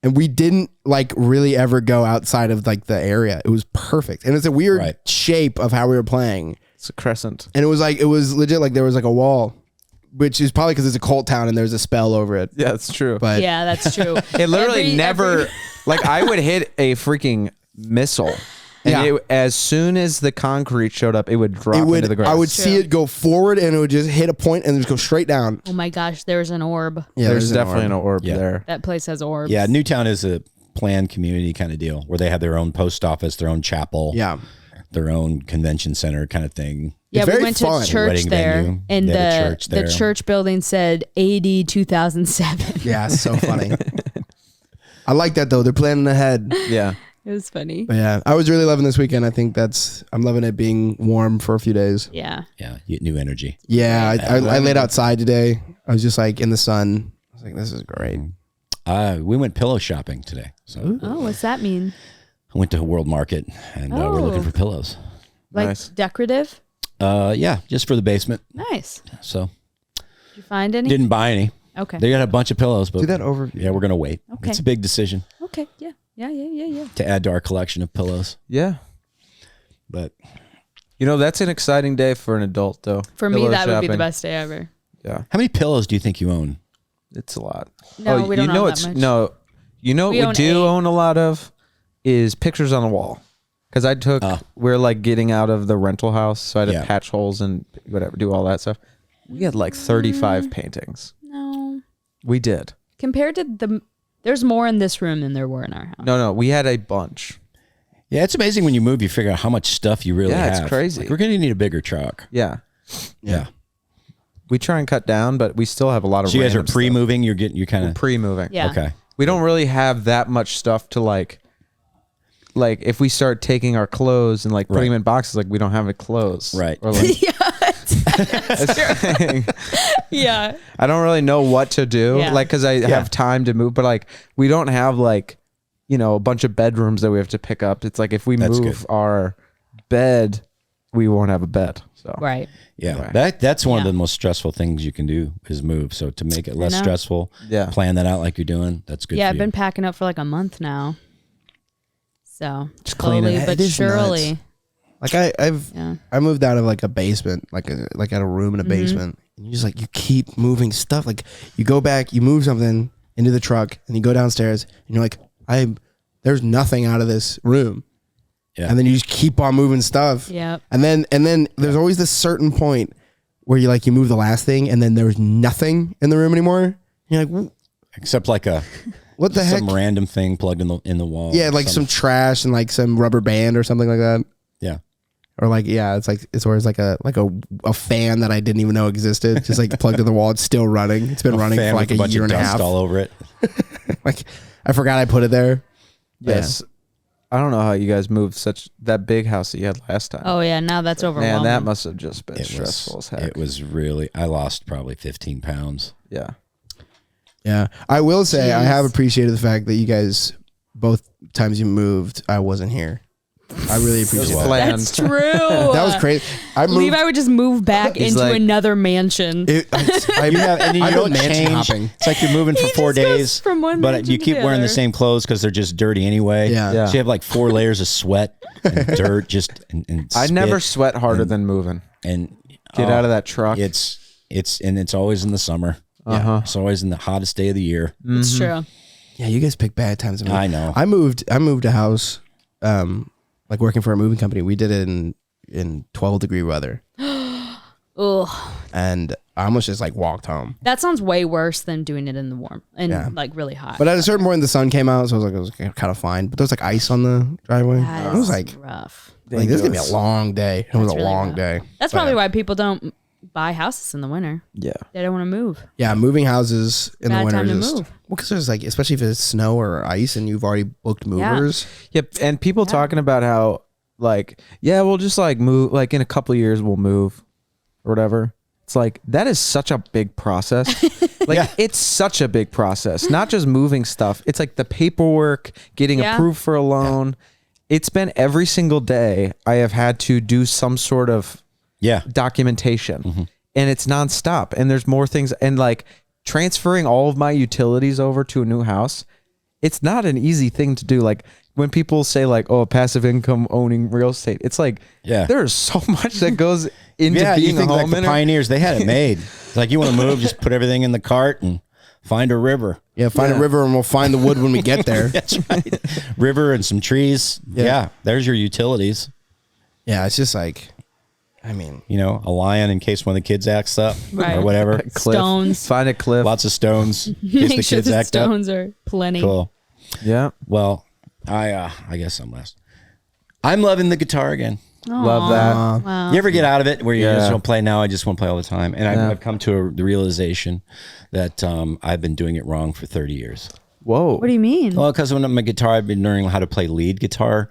And we didn't like really ever go outside of like the area. It was perfect. And it's a weird shape of how we were playing. It's a crescent. And it was legit. Like there was like a wall, which is probably because it's a cult town and there's a spell over it. Yeah, that's true. But Yeah, that's true. It literally like I would hit a freaking missile. And as soon as the concrete showed up, it would drop into the ground. I would see it go forward and it would just hit a point and just go straight down. Oh my gosh, there's an orb. Yeah, there's definitely an orb there. That place has orbs. Yeah, Newtown is a planned community kind of deal where they have their own post office, their own chapel, their own convention center kind of thing. Yeah, we went to church Wedding there, venue. and They had a church the there. church building said AD 2007. Yeah, it's so funny. I like that though. They're planning ahead. Yeah. It was funny. But yeah, I was really loving this weekend. I think I'm loving it being warm for a few days. Yeah. Yeah, you get new energy. Yeah, I laid outside today. I was just like in the sun. I was like, this is great. We went pillow shopping today. So Oh, what's that mean? I went to World Market and we're looking for pillows. Like decorative? Yeah, just for the basement. Nice. So Did you find any? didn't buy any. Okay. They got a bunch of pillows, but Do that overview. Yeah, we're gonna wait. Okay. It's a big decision Okay. Yeah. Yeah. to add to our collection of pillows. Yeah. But that's an exciting day for an adult though. For me, Pillow that would be the shopping. best day ever. Yeah. how many pillows do you think you own? It's a lot. No, we don't own that much. No, what We we own do 8. own a lot of is pictures on the wall. Because I took, we're like getting out of the rental house, so I had to patch holes and whatever, do all that stuff. We had like 35 paintings. No. We did. Compared to there's more in this room than there were in our house. No, we had a bunch. Yeah, it's amazing when you move, you figure out how much stuff you really have. Yeah, it's crazy. Like, we're gonna need a bigger truck. Yeah. Yeah. We try and cut down, but we still have a lot of. So you guys are random stuff. pre-moving. You're kind We're of pre-moving. Yeah. Okay. We don't really have that much stuff to like if we start taking our clothes and like putting them in boxes, like we don't have clothes. Right. Or like, Yeah. I don't really know what to do, Yeah. like, because I have time to move, but like we don't have like, a bunch of bedrooms that we have to pick up. It's like if we That's move good. our bed, we won't have a bed. So Right. Yeah, that's one of the most stressful things you can do is move. So to make it less know. stressful, plan that out like you're doing. That's good. Yeah, for I've you. been packing up for like a month now. So Just clean slowly it. but It is surely. nuts. Like I moved out of like a basement, like at a room in a basement. And you just like you keep moving stuff. Like you go back, you move something into the truck, and you go downstairs, and you're like, there's nothing out of this room. Yeah. And then you just keep on moving stuff. Yep. And then there's always this certain point where you move the last thing, and then there's nothing in the room anymore. And you're like, except like what the heck? Some random thing plugged in the wall. Yeah, like some trash and like some rubber band or something like that. Yeah. Or like, yeah, it's always like a fan that I didn't even know existed, just like plugged in the wall. It's still running. It's been running for like a year and a half. All over it. Like I forgot I put it there. yes, I don't know how you guys moved that big house that you had last time. Oh yeah, now that's overwhelming. Man, that must have just been stressful as heck. It was really. I lost probably 15 pounds. Yeah. Yeah, I will say I Jeez. have appreciated the fact that you guys both times you moved, I wasn't here. I really appreciate that. That's true. That was crazy. I moved. Levi would just move back He's into like- another mansion. You have, and you I've don't been mansion change. hopping. It's like you're moving for 4 just goes days, from one but mansion you keep to the wearing the other. same clothes because they're just dirty anyway. Yeah. So you have like 4 layers of sweat and dirt, just and I spit never sweat harder than moving. And Get out of that truck. It's always in the summer. Yeah, it's always in the hottest day of the year. It's true. Yeah, you guys pick bad times. I know. I moved a house, like working for a moving company. We did it in 12-degree weather. Ugh. And I almost just like walked home. That sounds way worse than doing it in the warm and like really hot. But at a certain point, the sun came out, so I was like, it was kind of fine. But there was like ice on the driveway. That It was is like rough. Like, this is gonna be a long day. It was That's a really long rough. day. That's probably why people don't buy houses in the winter. Yeah. They don't want to move. Yeah, moving houses in Bad the winter time to is just move. well, because there's like, especially if it's snow or ice and you've already booked movers. Yep. And people talking about how like, yeah, we'll just like move, like in a couple of years we'll move or whatever. It's like, that is such a big process. Like it's such a big process, not just moving stuff. It's like the paperwork, getting approved for a loan. It's been every single day I have had to do some sort of documentation and it's nonstop. And there's more things. And like transferring all of my utilities over to a new house, it's not an easy thing to do. Like when people say like, oh, passive income owning real estate, it's like, there's so much that goes into being you think a like homeowner. the pioneers, they had it made. It's like, you want to move, just put everything in the cart and find a river. Yeah, find a river and we'll find the wood when we get there. That's right. River and some trees. Yeah, there's your utilities. Yeah, it's just like, I mean, you know, a lion in case one of the kids acts up or whatever. Stones. Find a cliff. Lots of stones. In case Make the sure kids the act up. stones are plenty. Cool. Yeah. Well, I guess I'm last. I'm loving the guitar again. Love that. Wow. You ever get out of it where you Yeah. just want to play? Now I just want to play all the time. And I've come to the realization that I've been doing it wrong for 30 years. Whoa. What do you mean? Well, because when I'm a guitar, I've been learning how to play lead guitar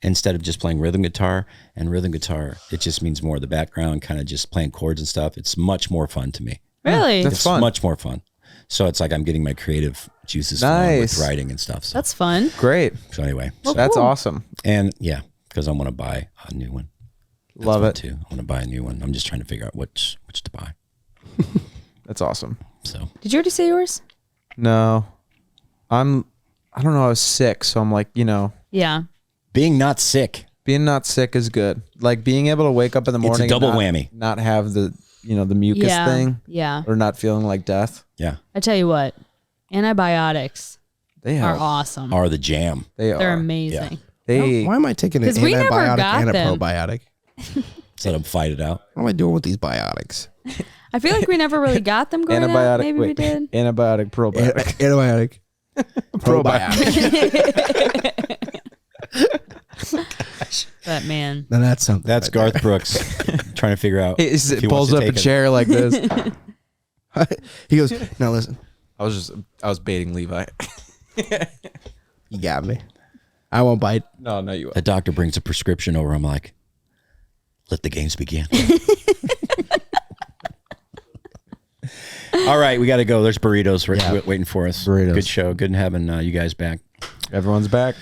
instead of just playing rhythm guitar. And rhythm guitar, it just means more of the background, kind of just playing chords and stuff. It's much more fun to me. Really? It's much more fun. So it's like I'm getting my creative juices flowing with writing and stuff. So. That's fun. Great. So anyway, Well, that's cool. awesome. And yeah, because I want to buy a new one. That's Love fun it. too. I want to buy a new one. I'm just trying to figure out which to buy. That's awesome. So Did you already say yours? No, I don't know. I was sick. So I'm like, you know, Yeah. being not sick. being not sick is good. Like being able to wake up in the It's a morning, double and whammy. not have the, you know, the mucus Yeah. thing Yeah. or not feeling like death. Yeah. I tell you what, antibiotics They are have, awesome. Are the jam. they They're are. amazing. They, why am I taking an 'Cause we never antibiotic got and a them. probiotic? Let them fight it out. What am I doing with these biotics? I feel like we never really got them growing up. antibiotic. Maybe we wait, did. Antibiotic, probiotic. Antibiotic. Probiotic. But man, Now that's something. That's Garth Brooks trying to figure out. He if he pulls wants to up a take it. chair like this. He goes, now listen, I was baiting Levi. you got me. I won't bite. No, you. The doctor brings a prescription over. I'm like, let the games begin. All right, we got to go. There's burritos waiting for us. Burritos. Good show. Good having you guys back. Everyone's back.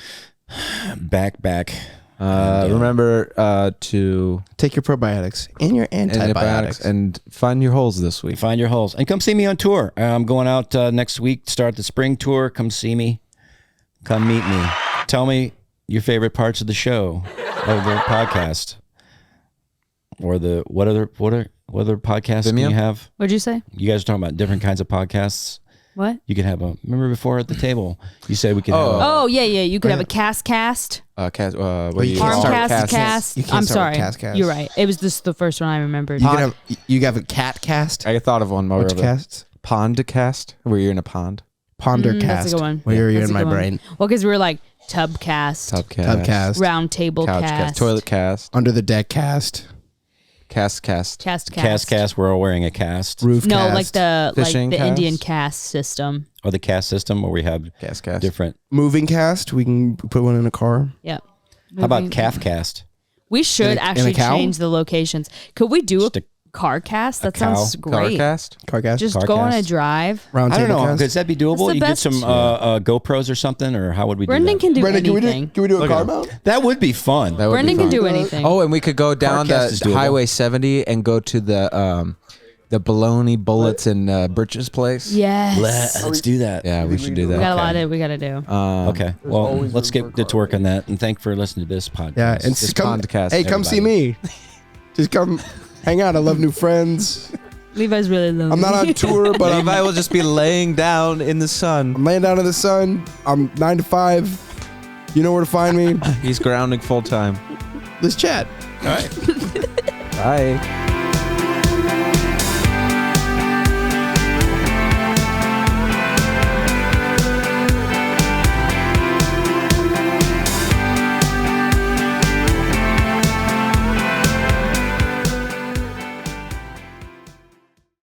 Back. Remember to Take your probiotics and your antibiotics. and find your holes this week. Find your holes. And come see me on tour. I'm going out next week, start the spring tour. Come see me. Come meet me. Tell me your favorite parts of the show, of the podcast. Or the what other podcasts can you Vimeo? have? what'd you say? You guys are talking about different kinds of podcasts. What? You could have remember before at the table, you said we could have Oh yeah. You could have a cast. Cast. you can't Armcast, cast. You can't I'm start sorry. with cast. You're right. It was the first one I remembered. You have a cat cast. I thought of one more. Which casts? Pond cast, where you're in a pond. Ponder That's a cast. good one. Where you're That's in a my good one. brain. Well, because we were like tub cast, Tub cast. round table Couch cast, cast. Toilet cast. Under the deck cast. Cast. cast. We're all wearing a cast. Roof No, cast. like the Fishing cast? Indian cast system. Or the cast system where we have Cast. different. moving cast. We can put one in a car. Yep. How about calf cast? We should In a actually cow? change the locations. Could we do Just a car cast? That cow? sounds Car great. cast. Car cast. Just Car go on a cast? drive. Round I don't table know. cast. Could that be doable? That's the You get best. some GoPros or something, or how would we Brendan do can do Brendan, anything. can we do a car mount? that? That would be fun. That would Brendan be can fun. do anything. Oh, and we could go down Carcast is the doable. Highway 70 and go to the bologna bullets in Birch's place. yes. Let's do that. Yeah, we should do that. We got a lot we got to do. Okay. Well, let's get to work on that. And thank you for listening to this podcast. Yeah, and This come. podcast, Hey, come see everybody. me. Just come. hang out. I love new friends. Levi's really lonely. I'm not on tour, but Levi will just be laying down in the sun. I'm laying down in the sun. I'm 9 to 5. You know where to find me. He's grounding full time. Let's chat. All right. Bye.